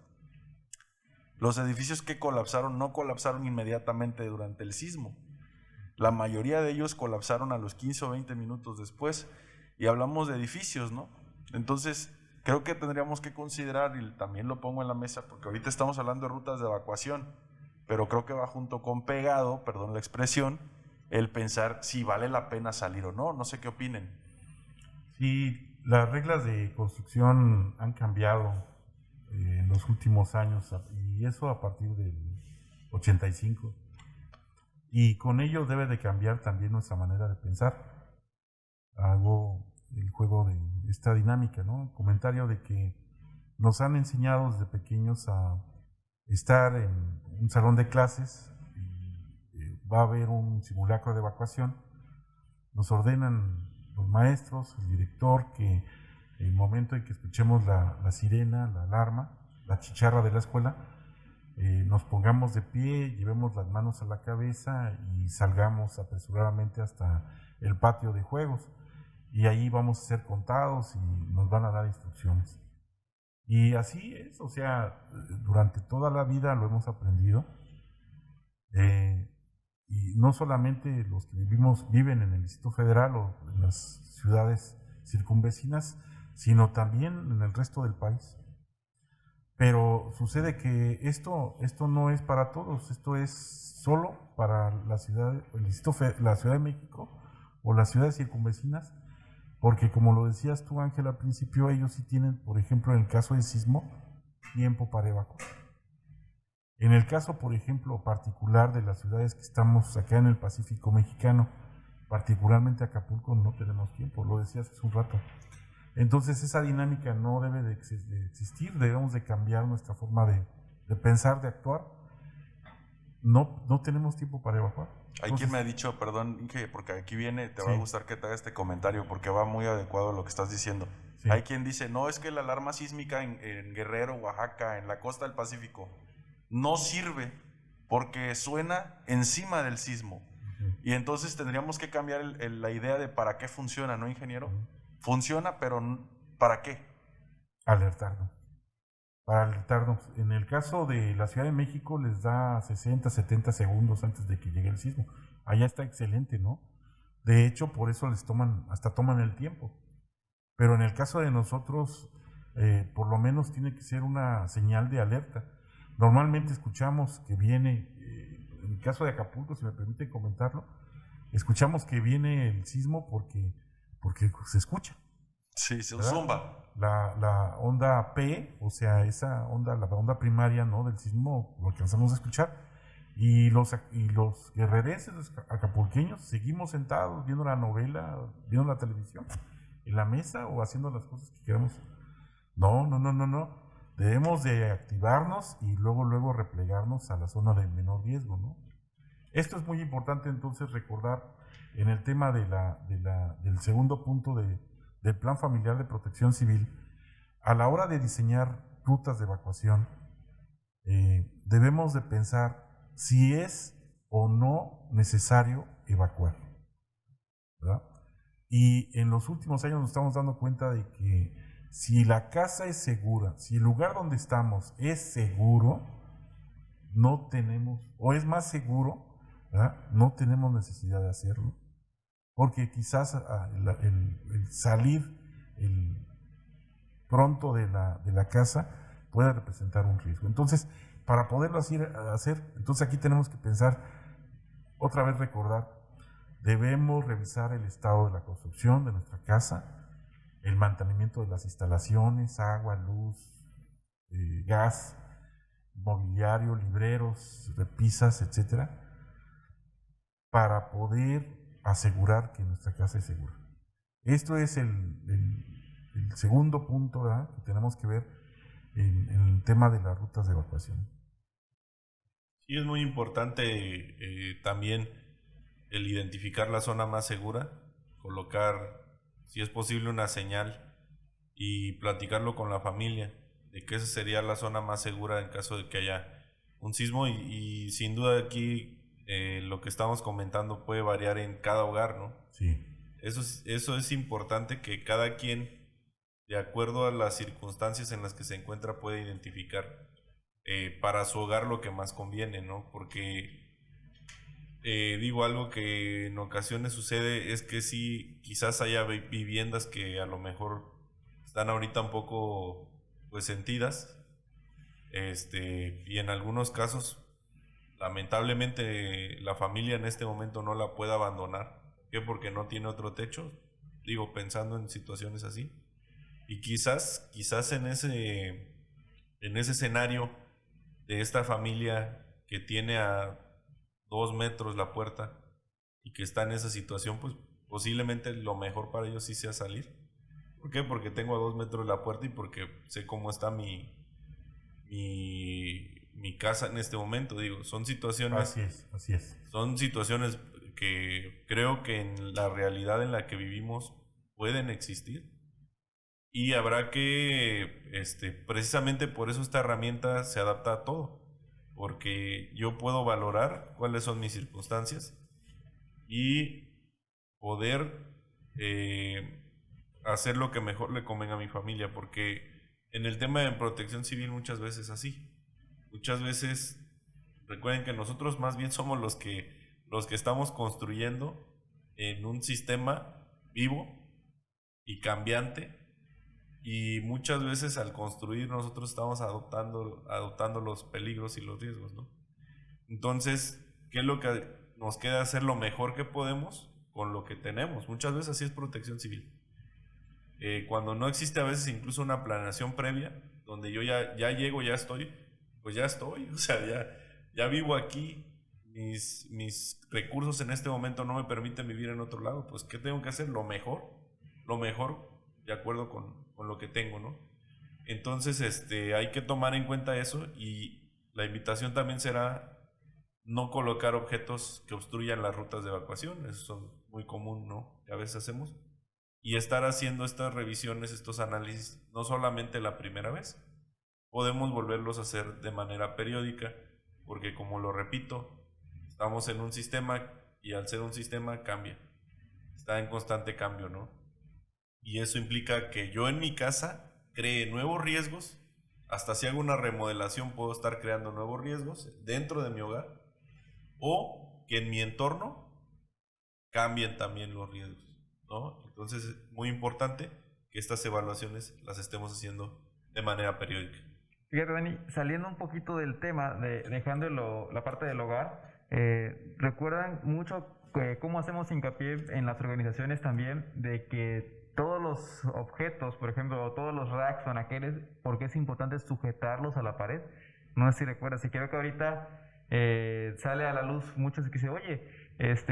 Los edificios que colapsaron no colapsaron inmediatamente durante el sismo. La mayoría de ellos colapsaron a los 15 o 20 minutos después. Y hablamos de edificios, ¿no? Entonces, creo que tendríamos que considerar, y también lo pongo en la mesa, porque ahorita estamos hablando de rutas de evacuación, pero creo que va junto con pegado, perdón la expresión, el pensar si vale la pena salir o no. No sé qué opinen. Sí, las reglas de construcción han cambiado en los últimos años, y eso a partir del 85. Y con ello debe de cambiar también nuestra manera de pensar. Hago el juego de esta dinámica, ¿no? El comentario de que nos han enseñado desde pequeños a estar en un salón de clases y va a haber un simulacro de evacuación. Nos ordenan los maestros, el director, que en el momento en que escuchemos la sirena, la alarma, la chicharra de la escuela, nos pongamos de pie, llevemos las manos a la cabeza y salgamos apresuradamente hasta el patio de juegos. Y ahí vamos a ser contados y nos van a dar instrucciones. Y así es, o sea, durante toda la vida lo hemos aprendido. Y no solamente los que viven en el Distrito Federal o en las ciudades circunvecinas, sino también en el resto del país. Pero sucede que esto no es para todos, esto es solo para la ciudad de México o las ciudades circunvecinas, porque como lo decías tú, Ángel, al principio, ellos sí tienen, por ejemplo, en el caso del sismo, tiempo para evacuar. En el caso, por ejemplo, particular de las ciudades que estamos acá en el Pacífico mexicano, particularmente Acapulco, no tenemos tiempo, lo decías hace un rato. Entonces esa dinámica no debe de existir, debemos de cambiar nuestra forma de pensar, de actuar. No tenemos tiempo para evacuar. Hay quien me ha dicho, perdón, Inge, porque aquí viene, te va a gustar que te haga este comentario, porque va muy adecuado a lo que estás diciendo. Sí. Hay quien dice, no, es que la alarma sísmica en Guerrero, Oaxaca, en la costa del Pacífico, no sirve porque suena encima del sismo. Y entonces tendríamos que cambiar la idea de para qué funciona, ¿no, ingeniero? Funciona, pero ¿para qué? Alertarnos. Para alertarnos. En el caso de la Ciudad de México les da 60, 70 segundos antes de que llegue el sismo. Allá está excelente, ¿no? De hecho, por eso hasta toman el tiempo. Pero en el caso de nosotros, por lo menos tiene que ser una señal de alerta. Normalmente escuchamos que viene, en el caso de Acapulco, si me permiten comentarlo, escuchamos que viene el sismo porque se escucha. Sí, se ¿verdad? zumba. La onda P, o sea, esa onda, la onda primaria, ¿no?, del sismo, lo alcanzamos a escuchar. Y los guerrerenses, los acapulqueños, seguimos sentados viendo la novela, viendo la televisión, en la mesa o haciendo las cosas que queramos. No. Debemos de activarnos y luego replegarnos a la zona de menor riesgo, ¿no? Esto es muy importante entonces recordar en el tema del segundo punto del Plan Familiar de Protección Civil. A la hora de diseñar rutas de evacuación, debemos de pensar si es o no necesario evacuar, ¿verdad? Y en los últimos años nos estamos dando cuenta de que si la casa es segura, si el lugar donde estamos es seguro, no tenemos, o es más seguro, ¿verdad? No tenemos necesidad de hacerlo. Porque quizás el salir pronto de la casa pueda representar un riesgo. Entonces, para poderlo hacer, entonces aquí tenemos que pensar, otra vez recordar, debemos revisar el estado de la construcción de nuestra casa, el mantenimiento de las instalaciones, agua, luz, gas, mobiliario, libreros, repisas, etcétera, para poder asegurar que nuestra casa es segura. Esto es el segundo punto, ¿verdad?, que tenemos que ver en el tema de las rutas de evacuación. Sí, es muy importante también el identificar la zona más segura, colocar, si es posible, una señal y platicarlo con la familia de que esa sería la zona más segura en caso de que haya un sismo y sin duda aquí lo que estamos comentando puede variar en cada hogar, ¿no? Sí. Eso es importante, que cada quien, de acuerdo a las circunstancias en las que se encuentra, puede identificar para su hogar lo que más conviene, ¿no? Porque digo, algo que en ocasiones sucede es que sí, quizás haya viviendas que a lo mejor están ahorita un poco pues sentidas, y en algunos casos lamentablemente la familia en este momento no la puede abandonar. ¿Por qué? Porque no tiene otro techo, digo, pensando en situaciones así. Y quizás en ese escenario de esta familia que tiene a 2 metros la puerta y que está en esa situación, pues posiblemente lo mejor para ellos sí sea salir. ¿Por qué? Porque tengo a 2 metros la puerta y porque sé cómo está mi casa en este momento. Digo, son situaciones. Así es. Son situaciones que creo que en la realidad en la que vivimos pueden existir. Y habrá que, precisamente por eso esta herramienta se adapta a todo. Porque yo puedo valorar cuáles son mis circunstancias y poder hacer lo que mejor le convenga a mi familia. Porque en el tema de protección civil muchas veces así. Muchas veces, recuerden que nosotros más bien somos los que estamos construyendo en un sistema vivo y cambiante, y muchas veces al construir nosotros estamos adoptando los peligros y los riesgos, ¿no? Entonces, ¿qué es lo que nos queda? Hacer lo mejor que podemos con lo que tenemos. Muchas veces así es protección civil. Cuando no existe a veces incluso una planeación previa, donde yo ya llego, ya estoy, pues ya estoy, o sea, ya vivo aquí, mis recursos en este momento no me permiten vivir en otro lado, pues ¿qué tengo que hacer? Lo mejor de acuerdo con lo que tengo, ¿no? Entonces, hay que tomar en cuenta eso, y la invitación también será no colocar objetos que obstruyan las rutas de evacuación. Eso es muy común, ¿no?, que a veces hacemos, y estar haciendo estas revisiones, estos análisis, no solamente la primera vez. Podemos volverlos a hacer de manera periódica, porque como lo repito, estamos en un sistema y al ser un sistema cambia, está en constante cambio, ¿no? Y eso implica que yo en mi casa cree nuevos riesgos. Hasta si hago una remodelación puedo estar creando nuevos riesgos dentro de mi hogar, o que en mi entorno cambien también los riesgos, ¿no? Entonces es muy importante que estas evaluaciones las estemos haciendo de manera periódica. Fíjate, Dani, saliendo un poquito del tema, dejando la parte del hogar, recuerdan mucho cómo hacemos hincapié en las organizaciones también de que todos los objetos, por ejemplo, todos los racks o anaqueles, porque es importante sujetarlos a la pared. No sé si recuerdas, y creo que ahorita sale a la luz muchos que dicen, oye,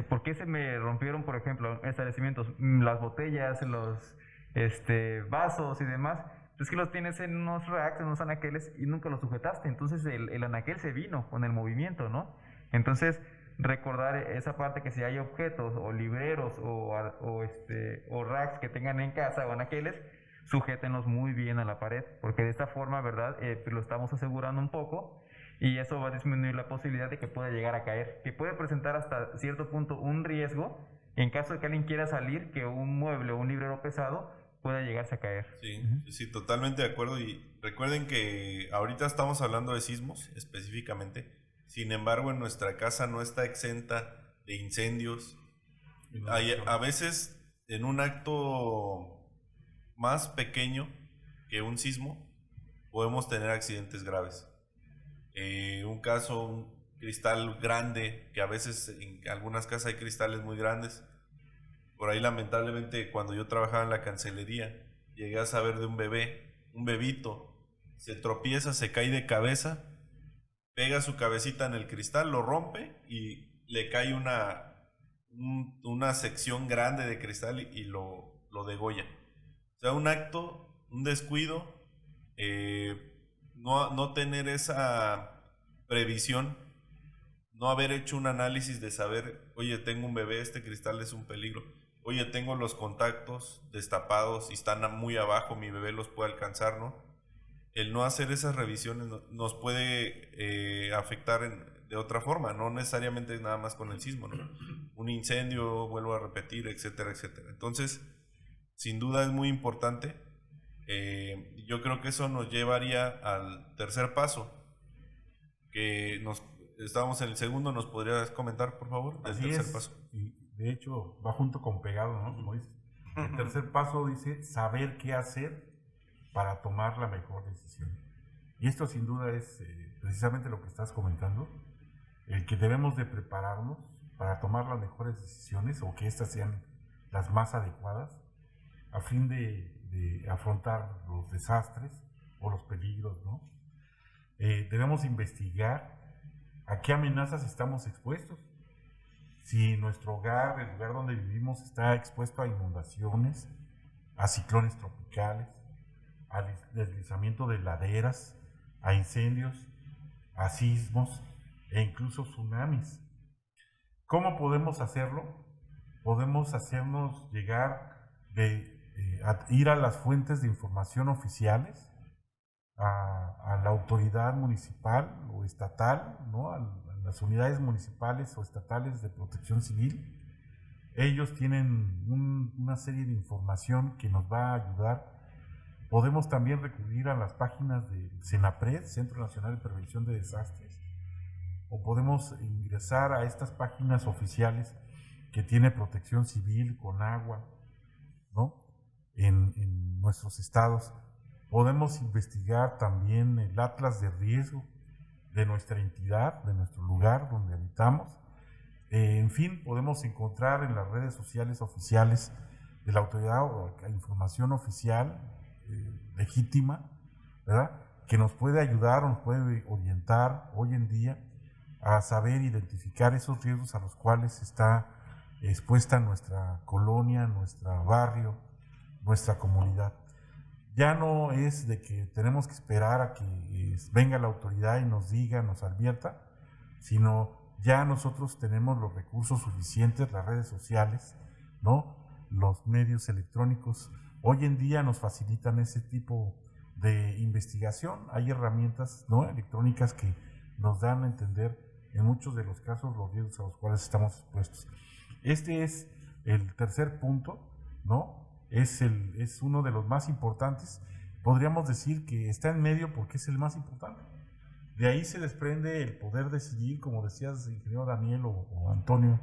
¿por qué se me rompieron, por ejemplo, establecimientos, las botellas, los vasos y demás? Es que los tienes en unos racks, en unos anaqueles, y nunca los sujetaste. Entonces el anaquel se vino con el movimiento, ¿no? Entonces, recordar esa parte, que si hay objetos o libreros o racks que tengan en casa o anaqueles, sujétenlos muy bien a la pared, porque de esta forma, ¿verdad? Lo estamos asegurando un poco. y eso va a disminuir la posibilidad de que pueda llegar a caer, que puede presentar hasta cierto punto un riesgo en caso de que alguien quiera salir, que un mueble o un librero pesado pueda llegarse a caer. Sí, sí, totalmente de acuerdo. Y recuerden que ahorita estamos hablando de sismos específicamente. Sin embargo, en nuestra casa no está exenta de incendios. A veces, en un acto más pequeño que un sismo, podemos tener accidentes graves. Un caso, un cristal grande, que a veces en algunas casas hay cristales muy grandes. Por ahí, lamentablemente, cuando yo trabajaba en la cancelería, llegué a saber de un bebito, se tropieza, se cae de cabeza, pega su cabecita en el cristal, lo rompe y le cae una sección grande de cristal y lo degolla. O sea, un acto, un descuido, no tener esa previsión, no haber hecho un análisis de saber, oye, tengo un bebé, este cristal es un peligro. Oye, tengo los contactos destapados y están muy abajo, mi bebé los puede alcanzar, ¿no? El no hacer esas revisiones nos puede afectar de otra forma, no necesariamente nada más con el sismo, ¿no? Un incendio, vuelvo a repetir, etcétera, etcétera. Entonces, sin duda es muy importante. Yo creo que eso nos llevaría al tercer paso, que estábamos en el segundo. ¿Nos podrías comentar, por favor, del tercer paso? Y de hecho, va junto con pegado, ¿no? Como dices. El tercer paso dice saber qué hacer para tomar la mejor decisión. Y esto sin duda es precisamente lo que estás comentando, el que debemos de prepararnos para tomar las mejores decisiones o que éstas sean las más adecuadas a fin de afrontar los desastres o los peligros, ¿no? Debemos investigar a qué amenazas estamos expuestos. Si nuestro hogar, el lugar donde vivimos, está expuesto a inundaciones, a ciclones tropicales, al deslizamiento de laderas, a incendios, a sismos e incluso tsunamis. ¿Cómo podemos hacerlo? Podemos hacernos llegar ir a las fuentes de información oficiales, a la autoridad municipal o estatal, ¿no? A las unidades municipales o estatales de protección civil. Ellos tienen una serie de información que nos va a ayudar. Podemos también recurrir a las páginas del CENAPRED, Centro Nacional de Prevención de Desastres, o podemos ingresar a estas páginas oficiales que tiene Protección Civil, CONAGUA, ¿no? En nuestros estados. Podemos investigar también el atlas de riesgo de nuestra entidad, de nuestro lugar donde habitamos. En fin, podemos encontrar en las redes sociales oficiales de la autoridad o información oficial legítima, ¿verdad?, que nos puede ayudar o nos puede orientar hoy en día a saber identificar esos riesgos a los cuales está expuesta nuestra colonia, nuestro barrio, nuestra comunidad. Ya no es de que tenemos que esperar a que venga la autoridad y nos diga, nos advierta, sino ya nosotros tenemos los recursos suficientes, las redes sociales, ¿no?, los medios electrónicos. Hoy en día nos facilitan ese tipo de investigación. Hay herramientas, ¿no?, electrónicas que nos dan a entender en muchos de los casos los riesgos a los cuales estamos expuestos. Este es el tercer punto, ¿no? Es uno de los más importantes. Podríamos decir que está en medio porque es el más importante. De ahí se desprende el poder decidir, como decías, ingeniero Daniel o Antonio,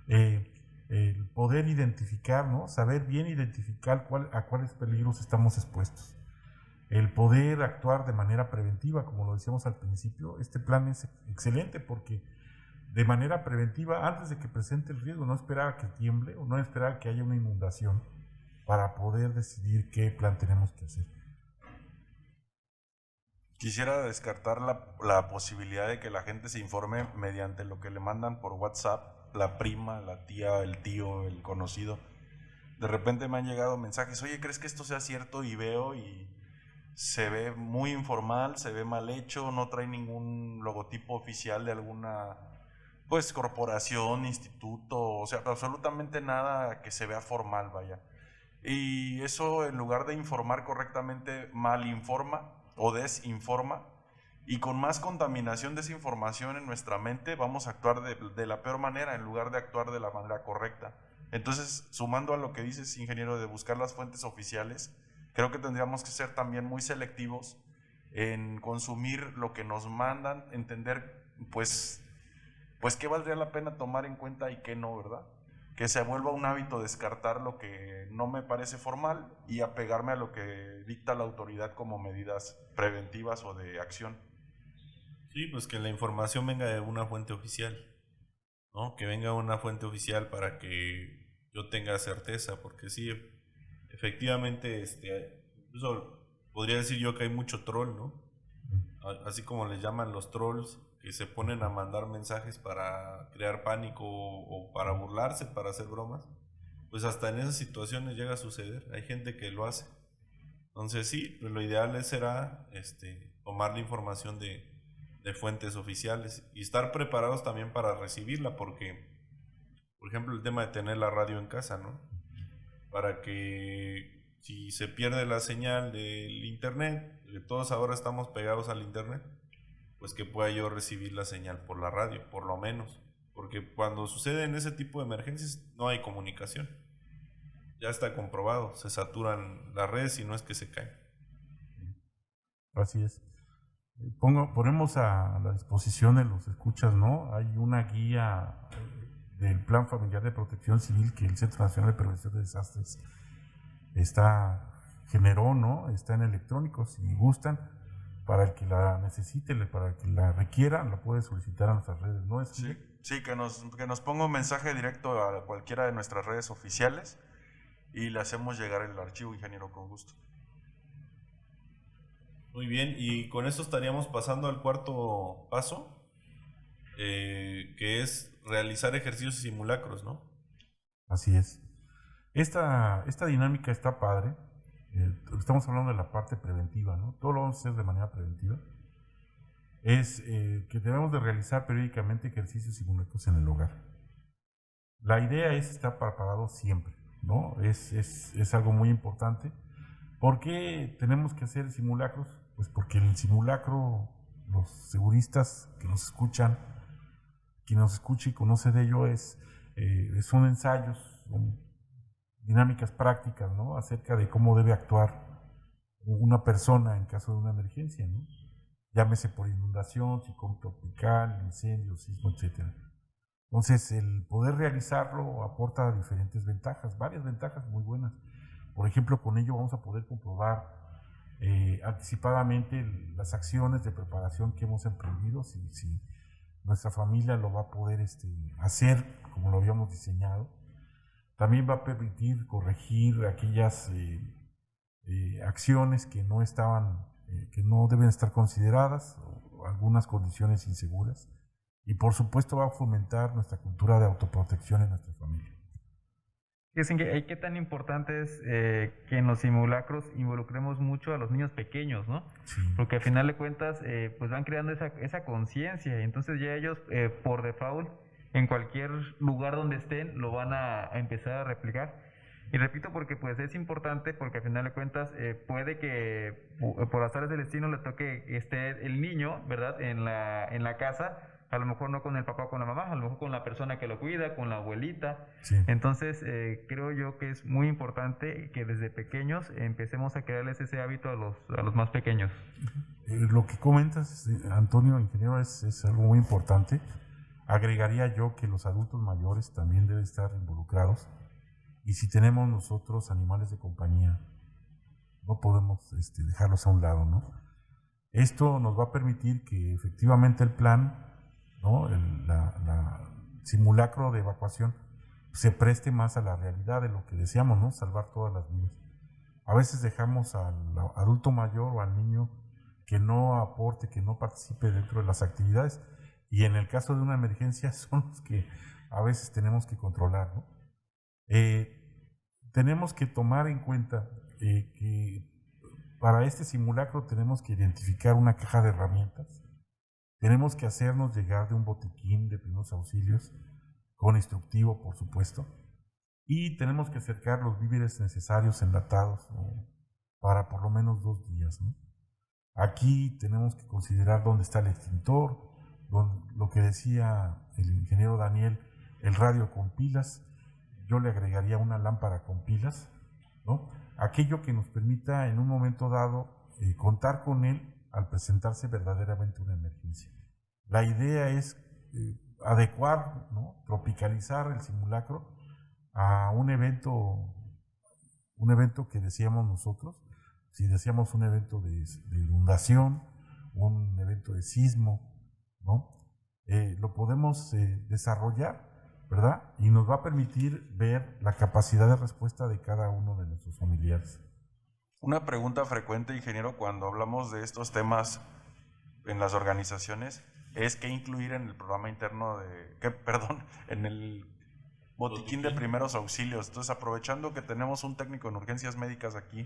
el poder identificar, ¿no?, saber bien identificar a cuáles peligros estamos expuestos. El poder actuar de manera preventiva, como lo decíamos al principio. Este plan es excelente porque de manera preventiva, antes de que presente el riesgo, no esperar a que tiemble o no esperar a que haya una inundación para poder decidir qué plan tenemos que hacer. Quisiera descartar la posibilidad de que la gente se informe mediante lo que le mandan por WhatsApp, la prima, la tía, el tío, el conocido. De repente me han llegado mensajes: oye, ¿crees que esto sea cierto? Y veo y se ve muy informal, se ve mal hecho, no trae ningún logotipo oficial de alguna, pues, corporación, instituto, o sea, absolutamente nada que se vea formal, vaya. Y eso, en lugar de informar correctamente, mal informa o desinforma, y con más contaminación de esa información en nuestra mente vamos a actuar de la peor manera en lugar de actuar de la manera correcta. Entonces, sumando a lo que dices, ingeniero, de buscar las fuentes oficiales, creo que tendríamos que ser también muy selectivos en consumir lo que nos mandan, entender pues qué valdría la pena tomar en cuenta y qué no, ¿verdad? Que se vuelva un hábito descartar lo que no me parece formal y apegarme a lo que dicta la autoridad como medidas preventivas o de acción. Sí, pues que la información venga de una fuente oficial, ¿no? Que venga una fuente oficial para que yo tenga certeza, porque sí, efectivamente, incluso podría decir yo que hay mucho troll, ¿no? Así como les llaman los trolls, que se ponen a mandar mensajes para crear pánico o para burlarse, para hacer bromas, pues hasta en esas situaciones llega a suceder. Hay gente que lo hace. Entonces sí, pues lo ideal será tomar la información de fuentes oficiales y estar preparados también para recibirla, porque, por ejemplo, el tema de tener la radio en casa, ¿no? Para que si se pierde la señal del internet, que todos ahora estamos pegados al internet, pues que pueda yo recibir la señal por la radio, por lo menos. Porque cuando suceden ese tipo de emergencias no hay comunicación. Ya está comprobado, se saturan las redes y no es que se caen. Así es. Ponemos a la disposición de los escuchas, ¿no? Hay una guía del Plan Familiar de Protección Civil que el Centro Nacional de Prevención de Desastres generó, ¿no? Está en electrónico, si gustan, para el que la necesite, para el que la requiera, la puede solicitar a nuestras redes, ¿no? Sí, que nos ponga un mensaje directo a cualquiera de nuestras redes oficiales y le hacemos llegar el archivo, ingeniero, con gusto. Muy bien, y con esto estaríamos pasando al cuarto paso, que es realizar ejercicios y simulacros, ¿no? Así es. Esta dinámica está padre. Estamos hablando de la parte preventiva, ¿no? Todo lo vamos a hacer de manera preventiva. Es que debemos de realizar periódicamente ejercicios y simulacros en el hogar. La idea es estar preparados siempre, ¿no? Es algo muy importante. ¿Por qué tenemos que hacer simulacros? Pues porque el simulacro, los seguristas que nos escuchan, quien nos escucha y conoce de ello, son ensayos, son dinámicas prácticas, ¿no? Acerca de cómo debe actuar una persona en caso de una emergencia, ¿no? Llámese por inundación, ciclón tropical, incendio, sismo, etc. Entonces, el poder realizarlo aporta diferentes ventajas, varias ventajas muy buenas. Por ejemplo, con ello vamos a poder comprobar anticipadamente las acciones de preparación que hemos emprendido, si nuestra familia lo va a poder hacer como lo habíamos diseñado. También va a permitir corregir aquellas acciones que no deben estar consideradas, o algunas condiciones inseguras. Y por supuesto va a fomentar nuestra cultura de autoprotección en nuestra familia. ¿Qué tan importante es que en los simulacros involucremos mucho a los niños pequeños, ¿no? Sí. Porque al final de cuentas, pues van creando esa conciencia, y entonces ya ellos, por default, en cualquier lugar donde estén, lo van a empezar a replicar. Y repito, porque pues es importante, porque al final de cuentas puede que por azares del destino le toque esté el niño, ¿verdad?, en la casa, a lo mejor no con el papá o con la mamá, a lo mejor con la persona que lo cuida, con la abuelita. Sí. Entonces creo yo que es muy importante que desde pequeños empecemos a crearles ese hábito a los más pequeños. Lo que comentas, Antonio, ingeniero, es algo muy importante. Agregaría yo que los adultos mayores también deben estar involucrados. Y si tenemos nosotros animales de compañía, no podemos dejarlos a un lado, ¿no? Esto nos va a permitir que efectivamente el plan, ¿no?, el simulacro de evacuación se preste más a la realidad de lo que deseamos, ¿no? Salvar todas las vidas. A veces dejamos al adulto mayor o al niño que no aporte, que no participe dentro de las actividades, y en el caso de una emergencia son los que a veces tenemos que controlar, ¿no? Tenemos que tomar en cuenta que para este simulacro tenemos que identificar una caja de herramientas, tenemos que hacernos llegar de un botiquín de primeros auxilios, con instructivo, por supuesto, y tenemos que acercar los víveres necesarios enlatados, ¿no?, para por lo menos 2 días, ¿no? Aquí tenemos que considerar dónde está el extintor, lo que decía el ingeniero Daniel, el radio con pilas. Yo le agregaría una lámpara con pilas, ¿no? Aquello que nos permita en un momento dado contar con él al presentarse verdaderamente una emergencia. La idea es adecuar, ¿no? Tropicalizar el simulacro a un evento que decíamos nosotros. Si decíamos un evento de inundación, un evento de sismo, ¿no? Lo podemos desarrollar, ¿verdad? Y nos va a permitir ver la capacidad de respuesta de cada uno de nuestros familiares. Una pregunta frecuente, ingeniero, cuando hablamos de estos temas en las organizaciones, es qué incluir en el programa interno en el botiquín de primeros auxilios. Entonces, aprovechando que tenemos un técnico en urgencias médicas aquí,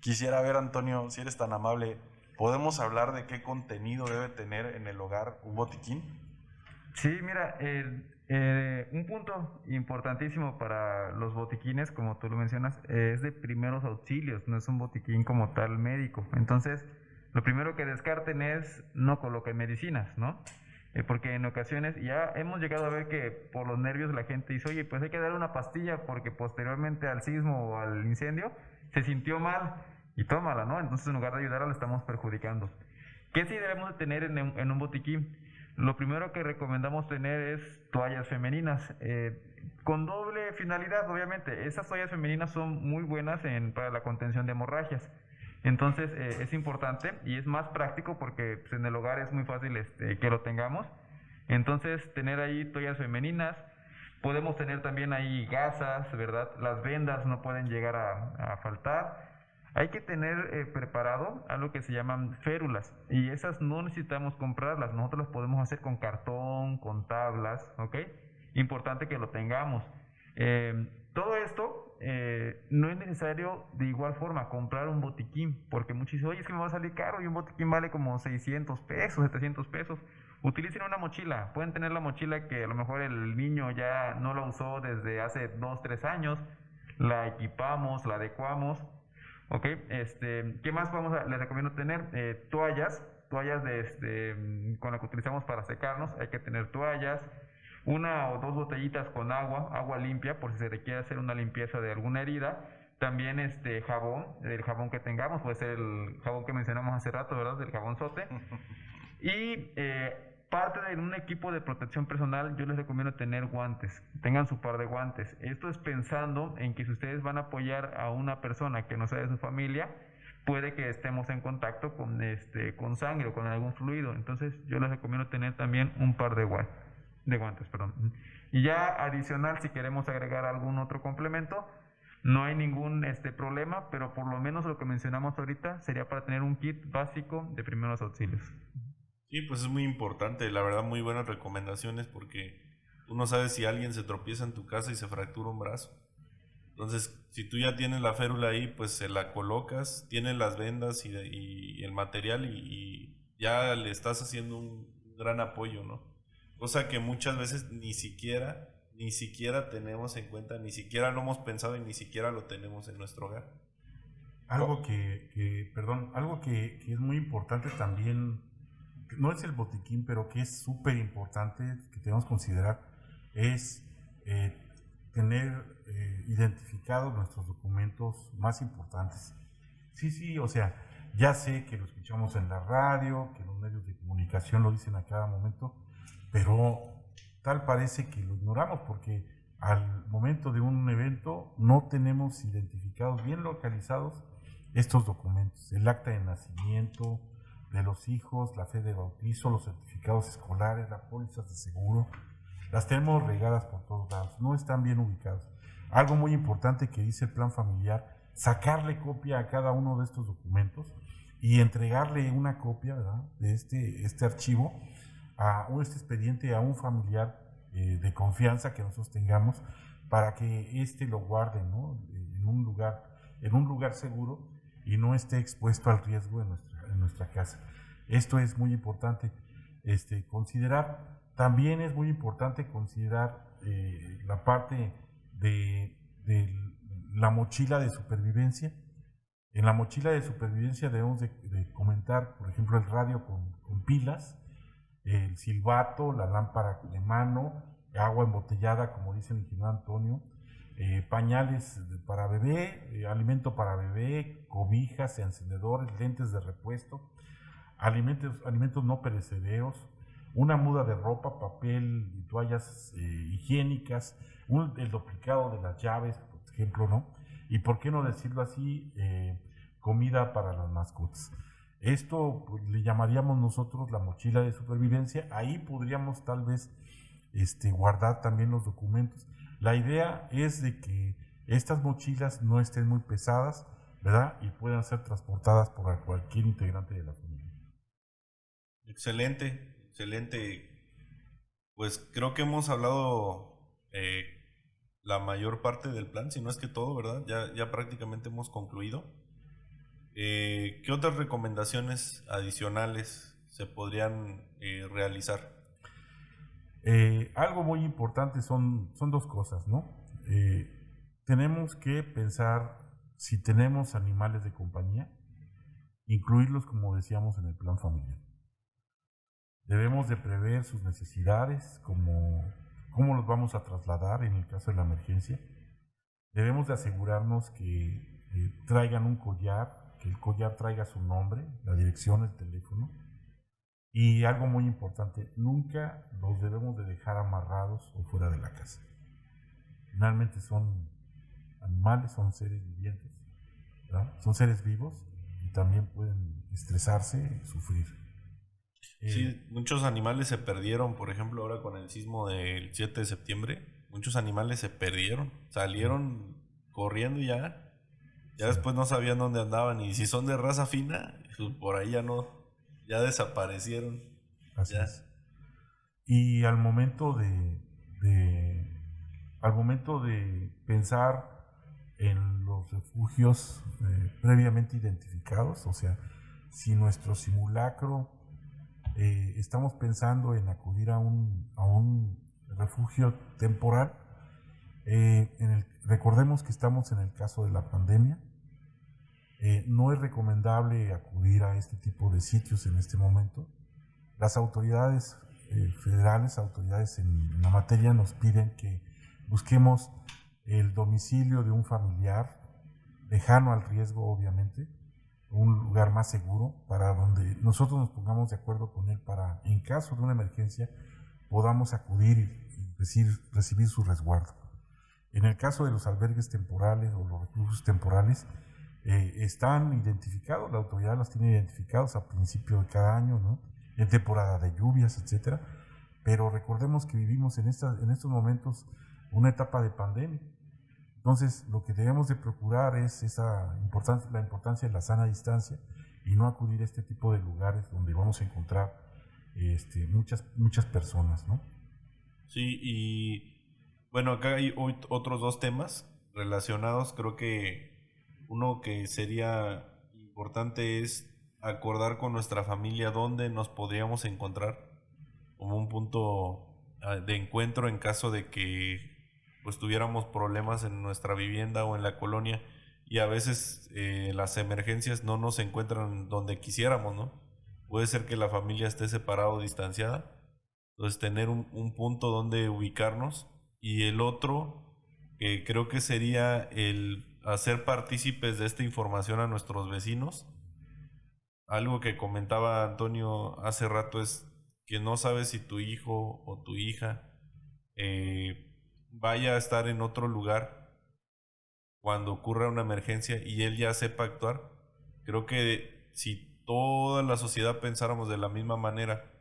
quisiera ver, Antonio, si eres tan amable, ¿podemos hablar de qué contenido debe tener en el hogar un botiquín? Sí, mira, un punto importantísimo para los botiquines, como tú lo mencionas, es de primeros auxilios, no es un botiquín como tal médico. Entonces, lo primero que descarten es no coloquen medicinas, ¿no? Porque en ocasiones ya hemos llegado a ver que por los nervios la gente dice, oye, pues hay que darle una pastilla porque posteriormente al sismo o al incendio se sintió mal y tómala, ¿no? Entonces en lugar de ayudarla le estamos perjudicando. ¿Qué sí debemos de tener en un botiquín? Lo primero que recomendamos tener es toallas femeninas, con doble finalidad, obviamente. Esas toallas femeninas son muy buenas para la contención de hemorragias. Entonces es importante y es más práctico porque pues, en el hogar es muy fácil que lo tengamos. Entonces tener ahí toallas femeninas, podemos tener también ahí gasas, ¿verdad? Las vendas no pueden llegar a faltar. Hay que tener preparado algo que se llaman férulas y esas no necesitamos comprarlas, nosotros las podemos hacer con cartón, con tablas, ¿ok? Importante que lo tengamos. Todo esto no es necesario de igual forma comprar un botiquín, porque muchos dicen, oye, es que me va a salir caro y un botiquín vale como 600 pesos, 700 pesos. Utilicen una mochila, pueden tener la mochila que a lo mejor el niño ya no la usó desde hace 2, 3 años, la equipamos, la adecuamos. Ok, ¿qué más les recomiendo tener? Toallas con las que utilizamos para secarnos, hay que tener toallas, una o dos botellitas con agua limpia por si se requiere hacer una limpieza de alguna herida, también jabón, el jabón que tengamos, puede ser el jabón que mencionamos hace rato, ¿verdad? Del jabonzote. Y parte de un equipo de protección personal, yo les recomiendo tener guantes, tengan su par de guantes. Esto es pensando en que si ustedes van a apoyar a una persona que no sea de su familia, puede que estemos en contacto con sangre o con algún fluido. Entonces yo les recomiendo tener también un par de guantes. Y ya adicional, si queremos agregar algún otro complemento, no hay ningún problema, pero por lo menos lo que mencionamos ahorita sería para tener un kit básico de primeros auxilios. Sí, pues es muy importante, la verdad, muy buenas recomendaciones porque tú no sabes si alguien se tropieza en tu casa y se fractura un brazo. Entonces, si tú ya tienes la férula ahí, pues se la colocas, tienes las vendas y el material y ya le estás haciendo un gran apoyo, ¿no? Cosa que muchas veces ni siquiera tenemos en cuenta, ni siquiera lo hemos pensado y ni siquiera lo tenemos en nuestro hogar. Algo que es muy importante también, no es el botiquín, pero que es súper importante que tenemos que considerar, es tener identificados nuestros documentos más importantes. Sí, o sea, ya sé que lo escuchamos en la radio, que los medios de comunicación lo dicen a cada momento, pero tal parece que lo ignoramos porque al momento de un evento no tenemos identificados, bien localizados estos documentos, el acta de nacimiento de los hijos, la fe de bautizo, los certificados escolares, las pólizas de seguro, las tenemos regadas por todos lados, no están bien ubicados. Algo muy importante que dice el plan familiar, sacarle copia a cada uno de estos documentos y entregarle una copia, ¿verdad?, de este archivo, este expediente a un familiar de confianza que nosotros tengamos para que lo guarde, ¿no?, en un lugar seguro y no esté expuesto al riesgo en nuestra casa. Esto es muy importante considerar. También es muy importante considerar la parte de la mochila de supervivencia. En la mochila de supervivencia debemos de comentar, por ejemplo, el radio con pilas, el silbato, la lámpara de mano, agua embotellada, como dice el ingeniero Antonio, pañales para bebé, alimento para bebé, cobijas, encendedores, lentes de repuesto, alimentos no perecederos, una muda de ropa, papel y toallas higiénicas, el duplicado de las llaves, por ejemplo, ¿no? Y por qué no decirlo así, comida para las mascotas. Esto pues, le llamaríamos nosotros la mochila de supervivencia. Ahí podríamos tal vez guardar también los documentos. La idea es de que estas mochilas no estén muy pesadas, ¿verdad? Y puedan ser transportadas por cualquier integrante de la familia. Excelente, excelente. Pues creo que hemos hablado la mayor parte del plan, si no es que todo, ¿verdad? Ya prácticamente hemos concluido. ¿Qué otras recomendaciones adicionales se podrían realizar? Algo muy importante son dos cosas, ¿no? Tenemos que pensar si tenemos animales de compañía, incluirlos como decíamos en el plan familiar. Debemos de prever sus necesidades, como cómo los vamos a trasladar en el caso de la emergencia. Debemos de asegurarnos que traigan un collar, que el collar traiga su nombre, la dirección, el teléfono. Y algo muy importante, nunca los debemos de dejar amarrados o fuera de la casa. Finalmente son animales, son seres vivientes, ¿verdad? Son seres vivos y también pueden estresarse y sufrir. Sí, muchos animales se perdieron, por ejemplo, ahora con el sismo del 7 de septiembre, muchos animales se perdieron, salieron corriendo y ya después no sabían dónde andaban, y si son de raza fina, pues por ahí ya desaparecieron. Así es. Y al momento de pensar en los refugios previamente identificados, o sea, si nuestro simulacro estamos pensando en acudir a un refugio temporal, recordemos que estamos en el caso de la pandemia. No es recomendable acudir a este tipo de sitios en este momento. Las autoridades federales, autoridades en la materia, nos piden que busquemos el domicilio de un familiar, lejano al riesgo obviamente, un lugar más seguro para donde nosotros nos pongamos de acuerdo con él para, en caso de una emergencia, podamos acudir y recibir su resguardo. En el caso de los albergues temporales o los refugios temporales, están identificados, la autoridad los tiene identificados a principio de cada año, ¿no? En temporada de lluvias, etcétera. Pero recordemos que vivimos en estos momentos una etapa de pandemia. Entonces, lo que debemos de procurar es la importancia de la sana distancia y no acudir a este tipo de lugares donde vamos a encontrar muchas personas, ¿no? Sí, y bueno, acá hay otros dos temas relacionados. Creo que uno que sería importante es acordar con nuestra familia dónde nos podríamos encontrar como un punto de encuentro en caso de que pues tuviéramos problemas en nuestra vivienda o en la colonia, y a veces las emergencias no nos encuentran donde quisiéramos, ¿no? Puede ser que la familia esté separada o distanciada, entonces tener un punto donde ubicarnos. Y el otro, que creo que sería el hacer partícipes de esta información a nuestros vecinos. Algo que comentaba Antonio hace rato es que no sabes si tu hijo o tu hija vaya a estar en otro lugar cuando ocurra una emergencia y él ya sepa actuar. Creo que si toda la sociedad pensáramos de la misma manera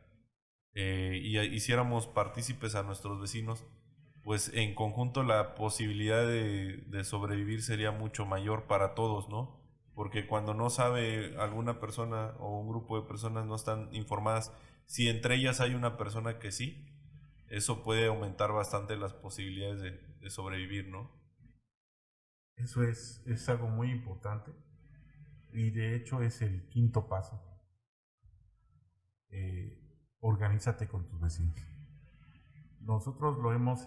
y hiciéramos partícipes a nuestros vecinos, pues en conjunto la posibilidad de sobrevivir sería mucho mayor para todos, ¿no? Porque cuando no sabe alguna persona o un grupo de personas no están informadas, si entre ellas hay una persona que sí, eso puede aumentar bastante las posibilidades de sobrevivir, ¿no? Eso es algo muy importante y de hecho es el quinto paso. Organízate con tus vecinos. Nosotros lo hemos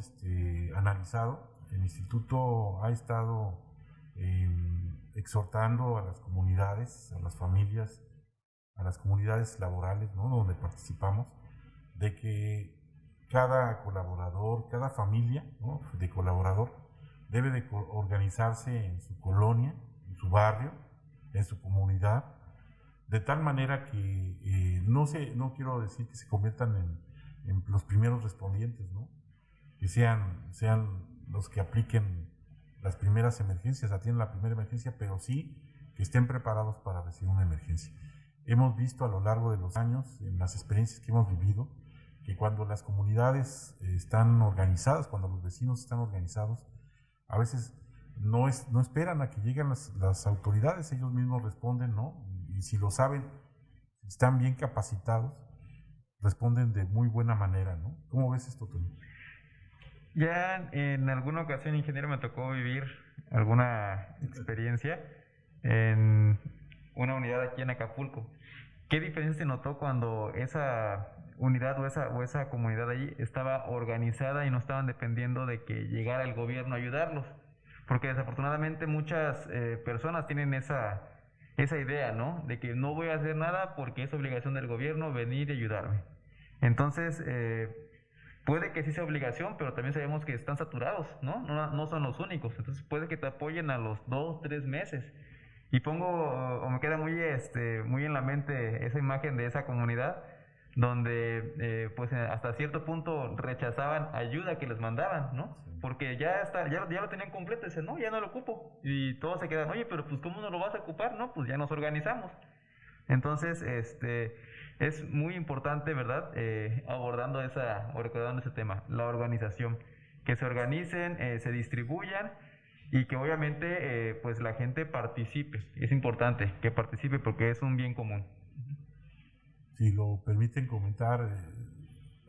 analizado. El instituto ha estado exhortando a las comunidades, a las familias, a las comunidades laborales, ¿no?, donde participamos, de que cada colaborador, cada familia, ¿no?, de colaborador debe de organizarse en su colonia, en su barrio, en su comunidad, de tal manera que no quiero decir que se conviertan en los primeros respondientes, ¿no?, que sean los que apliquen las primeras emergencias, atienden la primera emergencia, pero sí que estén preparados para recibir una emergencia. Hemos visto a lo largo de los años, en las experiencias que hemos vivido, que cuando las comunidades están organizadas, cuando los vecinos están organizados, a veces no esperan a que lleguen las autoridades, ellos mismos responden, ¿no? Y si lo saben, si están bien capacitados, responden de muy buena manera, ¿no? ¿Cómo ves esto, Tony? Ya en alguna ocasión, ingeniero, me tocó vivir alguna experiencia en una unidad aquí en Acapulco. ¿Qué diferencia se notó cuando esa unidad o esa comunidad allí estaba organizada y no estaban dependiendo de que llegara el gobierno a ayudarlos? Porque desafortunadamente muchas personas tienen esa idea, ¿no? De que no voy a hacer nada porque es obligación del gobierno venir y ayudarme. Entonces, puede que sí sea obligación, pero también sabemos que están saturados, ¿no? No son los únicos. Entonces puede que te apoyen a los 2, 3 meses. Y me queda muy en la mente esa imagen de esa comunidad donde pues hasta cierto punto rechazaban ayuda que les mandaban, ¿no? Porque ya lo tenían completo, dicen, no, ya no lo ocupo. Y todos se quedan, oye, pero pues ¿cómo no lo vas a ocupar? No, pues ya nos organizamos. Entonces, es muy importante, ¿verdad? Recordando ese tema, la organización. Que se organicen, se distribuyan y que obviamente pues la gente participe. Es importante que participe porque es un bien común. Si lo permiten comentar,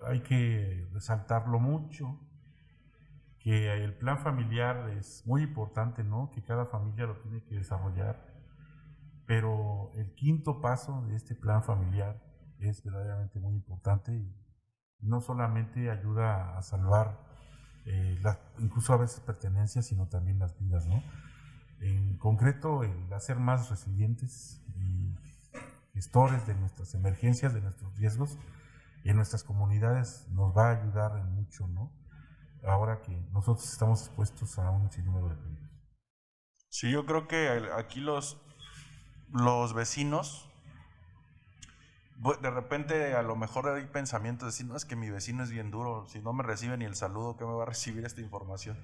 hay que resaltarlo mucho, que el plan familiar es muy importante, ¿no? Que cada familia lo tiene que desarrollar, pero el quinto paso de este plan familiar es verdaderamente muy importante y no solamente ayuda a salvar incluso a veces pertenencias, sino también las vidas, ¿no? En concreto, el hacer más resilientes y gestores de nuestras emergencias, de nuestros riesgos en nuestras comunidades nos va a ayudar en mucho, ¿no? Ahora que nosotros estamos expuestos a un sinnúmero de peligros. Sí, yo creo que aquí los vecinos, de repente a lo mejor hay pensamientos de decir, no, es que mi vecino es bien duro, si no me recibe ni el saludo, ¿qué me va a recibir esta información?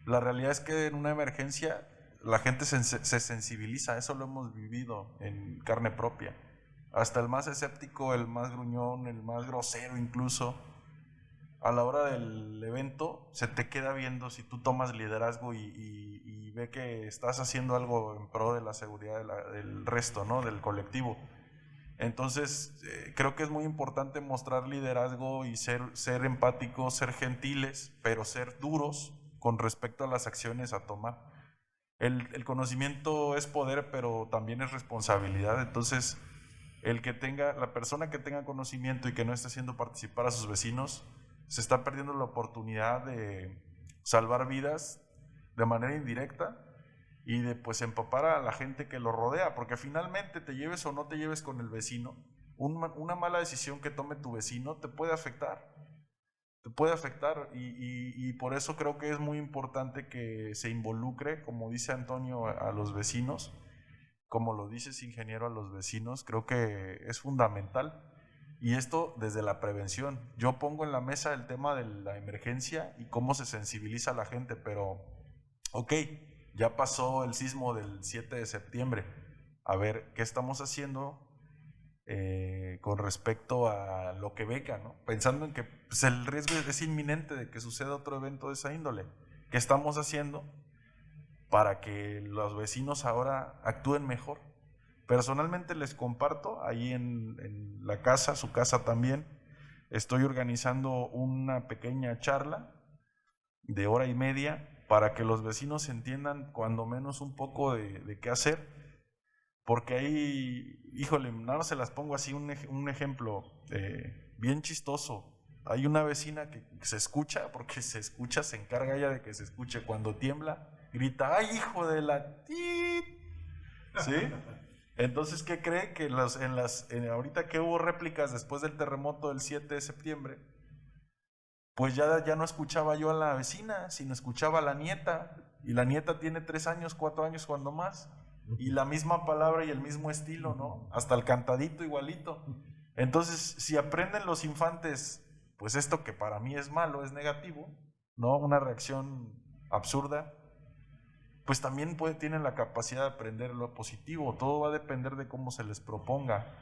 La realidad es que en una emergencia la gente se sensibiliza, eso lo hemos vivido en carne propia. Hasta el más escéptico, el más gruñón, el más grosero incluso, a la hora del evento se te queda viendo si tú tomas liderazgo y ve que estás haciendo algo en pro de la seguridad del resto, ¿no? Del colectivo. Entonces, creo que es muy importante mostrar liderazgo y ser empáticos, ser gentiles, pero ser duros con respecto a las acciones a tomar. El conocimiento es poder, pero también es responsabilidad. Entonces, la persona que tenga conocimiento y que no esté haciendo participar a sus vecinos, se está perdiendo la oportunidad de salvar vidas de manera indirecta y de pues empapar a la gente que lo rodea, porque finalmente te lleves o no te lleves con el vecino, una mala decisión que tome tu vecino te puede afectar y por eso creo que es muy importante que se involucre, como dice Antonio, a los vecinos, como lo dices, ingeniero, a los vecinos. Creo que es fundamental y esto desde la prevención. Yo pongo en la mesa el tema de la emergencia y cómo se sensibiliza a la gente, pero ok, ya pasó el sismo del 7 de septiembre. A ver, ¿qué estamos haciendo con respecto a lo que venga, ¿no? Pensando en que pues, el riesgo es inminente de que suceda otro evento de esa índole. ¿Qué estamos haciendo para que los vecinos ahora actúen mejor? Personalmente les comparto, ahí en la casa, su casa también, estoy organizando una pequeña charla de 1:30 para que los vecinos entiendan cuando menos un poco de qué hacer, porque ahí, híjole, nada se las pongo así, un ejemplo bien chistoso. Hay una vecina que se escucha, porque se escucha, se encarga ella de que se escuche, cuando tiembla, grita, ¡ay, hijo de la tit! ¿Sí? Entonces, ¿qué cree? Que ahorita que hubo réplicas después del terremoto del 7 de septiembre, pues ya no escuchaba yo a la vecina, sino escuchaba a la nieta. Y la nieta tiene 3 años, 4 años cuando más. Y la misma palabra y el mismo estilo, ¿no? Hasta el cantadito igualito. Entonces, si aprenden los infantes, pues esto que para mí es malo, es negativo, ¿no? Una reacción absurda, pues también tienen la capacidad de aprender lo positivo. Todo va a depender de cómo se les proponga.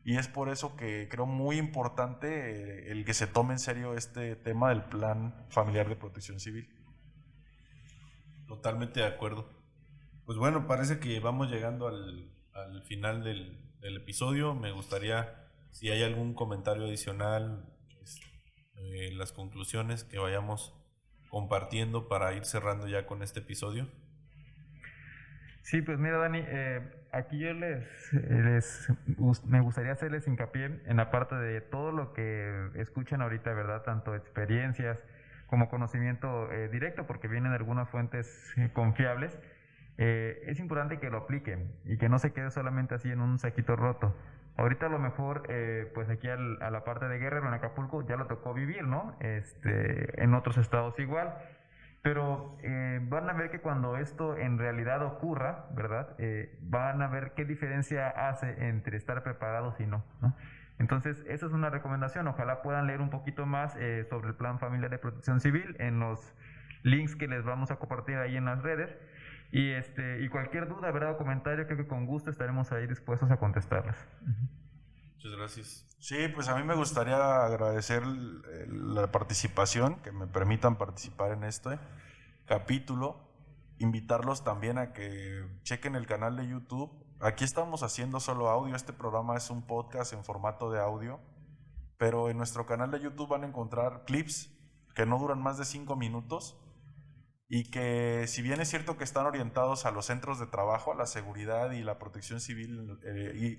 Y es por eso que creo muy importante el que se tome en serio este tema del Plan Familiar de Protección Civil. Totalmente de acuerdo. Pues bueno, parece que vamos llegando al final del episodio. Me gustaría, si hay algún comentario adicional, las conclusiones que vayamos compartiendo para ir cerrando ya con este episodio. Sí, pues mira, Dani, aquí yo me gustaría hacerles hincapié en la parte de todo lo que escuchan ahorita, ¿verdad? Tanto experiencias como conocimiento directo, porque vienen de algunas fuentes confiables. Es importante que lo apliquen y que no se quede solamente así en un saquito roto. Ahorita a lo mejor, pues aquí a la parte de Guerrero, en Acapulco, ya lo tocó vivir, ¿no? En otros estados igual. Pero van a ver que cuando esto en realidad ocurra, ¿verdad? Van a ver qué diferencia hace entre estar preparados y no, ¿no? Entonces, esa es una recomendación. Ojalá puedan leer un poquito más sobre el Plan Familiar de Protección Civil en los links que les vamos a compartir ahí en las redes. Y cualquier duda, ¿verdad? O comentario, creo que con gusto estaremos ahí dispuestos a contestarlas. Muchas gracias. Sí, pues a mí me gustaría agradecer la participación, que me permitan participar en este capítulo. Invitarlos también a que chequen el canal de YouTube. Aquí estamos haciendo solo audio, este programa es un podcast en formato de audio, pero en nuestro canal de YouTube van a encontrar clips que no duran más de 5 minutos y que, si bien es cierto que están orientados a los centros de trabajo, a la seguridad y la protección civil,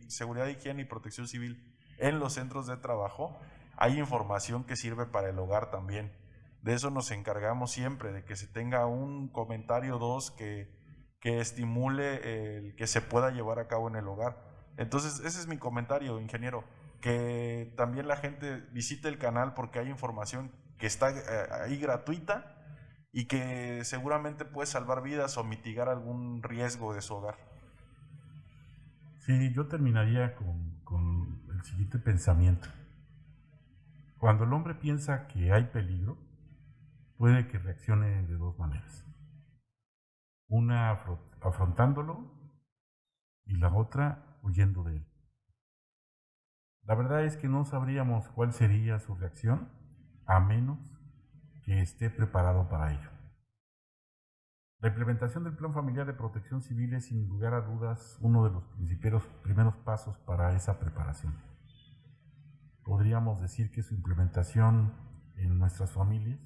seguridad, higiene y protección civil en los centros de trabajo, hay información que sirve para el hogar también. De eso nos encargamos siempre, de que se tenga un comentario o dos que estimule el que se pueda llevar a cabo en el hogar. Entonces, ese es mi comentario, ingeniero, que también la gente visite el canal porque hay información que está ahí gratuita y que seguramente puede salvar vidas o mitigar algún riesgo de su hogar. Sí, yo terminaría con el siguiente pensamiento. Cuando el hombre piensa que hay peligro, puede que reaccione de dos maneras. Una afrontándolo y la otra huyendo de él. La verdad es que no sabríamos cuál sería su reacción a menos que esté preparado para ello. La implementación del Plan Familiar de Protección Civil es, sin lugar a dudas, uno de los primeros pasos para esa preparación. Podríamos decir que su implementación en nuestras familias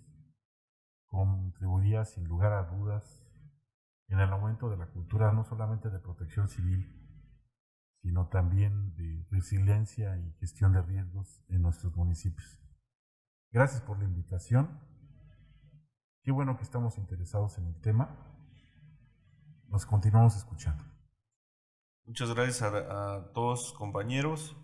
contribuiría, sin lugar a dudas, en el aumento de la cultura no solamente de protección civil, sino también de resiliencia y gestión de riesgos en nuestros municipios. Gracias por la invitación. Qué bueno que estamos interesados en el tema. Nos continuamos escuchando. Muchas gracias a todos, compañeros.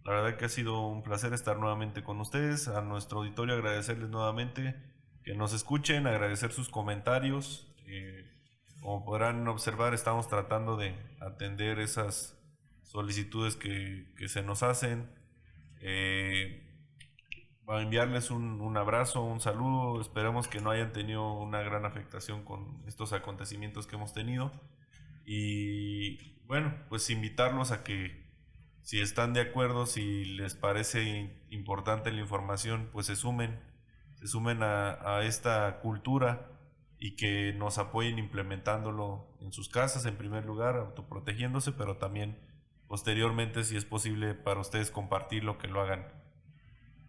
La verdad que ha sido un placer estar nuevamente con ustedes. A nuestro auditorio agradecerles nuevamente que nos escuchen, agradecer sus comentarios. Como podrán observar, estamos tratando de atender esas solicitudes que se nos hacen. Para enviarles un abrazo, un saludo. Esperamos que no hayan tenido una gran afectación con estos acontecimientos que hemos tenido. Y bueno, pues invitarlos a que, si están de acuerdo, si les parece importante la información, pues se sumen a esta cultura y que nos apoyen implementándolo en sus casas, en primer lugar, autoprotegiéndose, pero también posteriormente, si es posible para ustedes compartirlo, que lo hagan.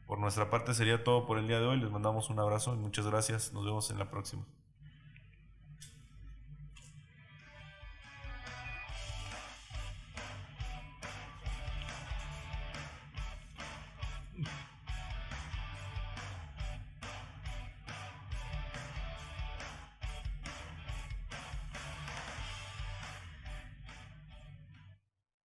Por nuestra parte sería todo por el día de hoy. Les mandamos un abrazo y muchas gracias. Nos vemos en la próxima.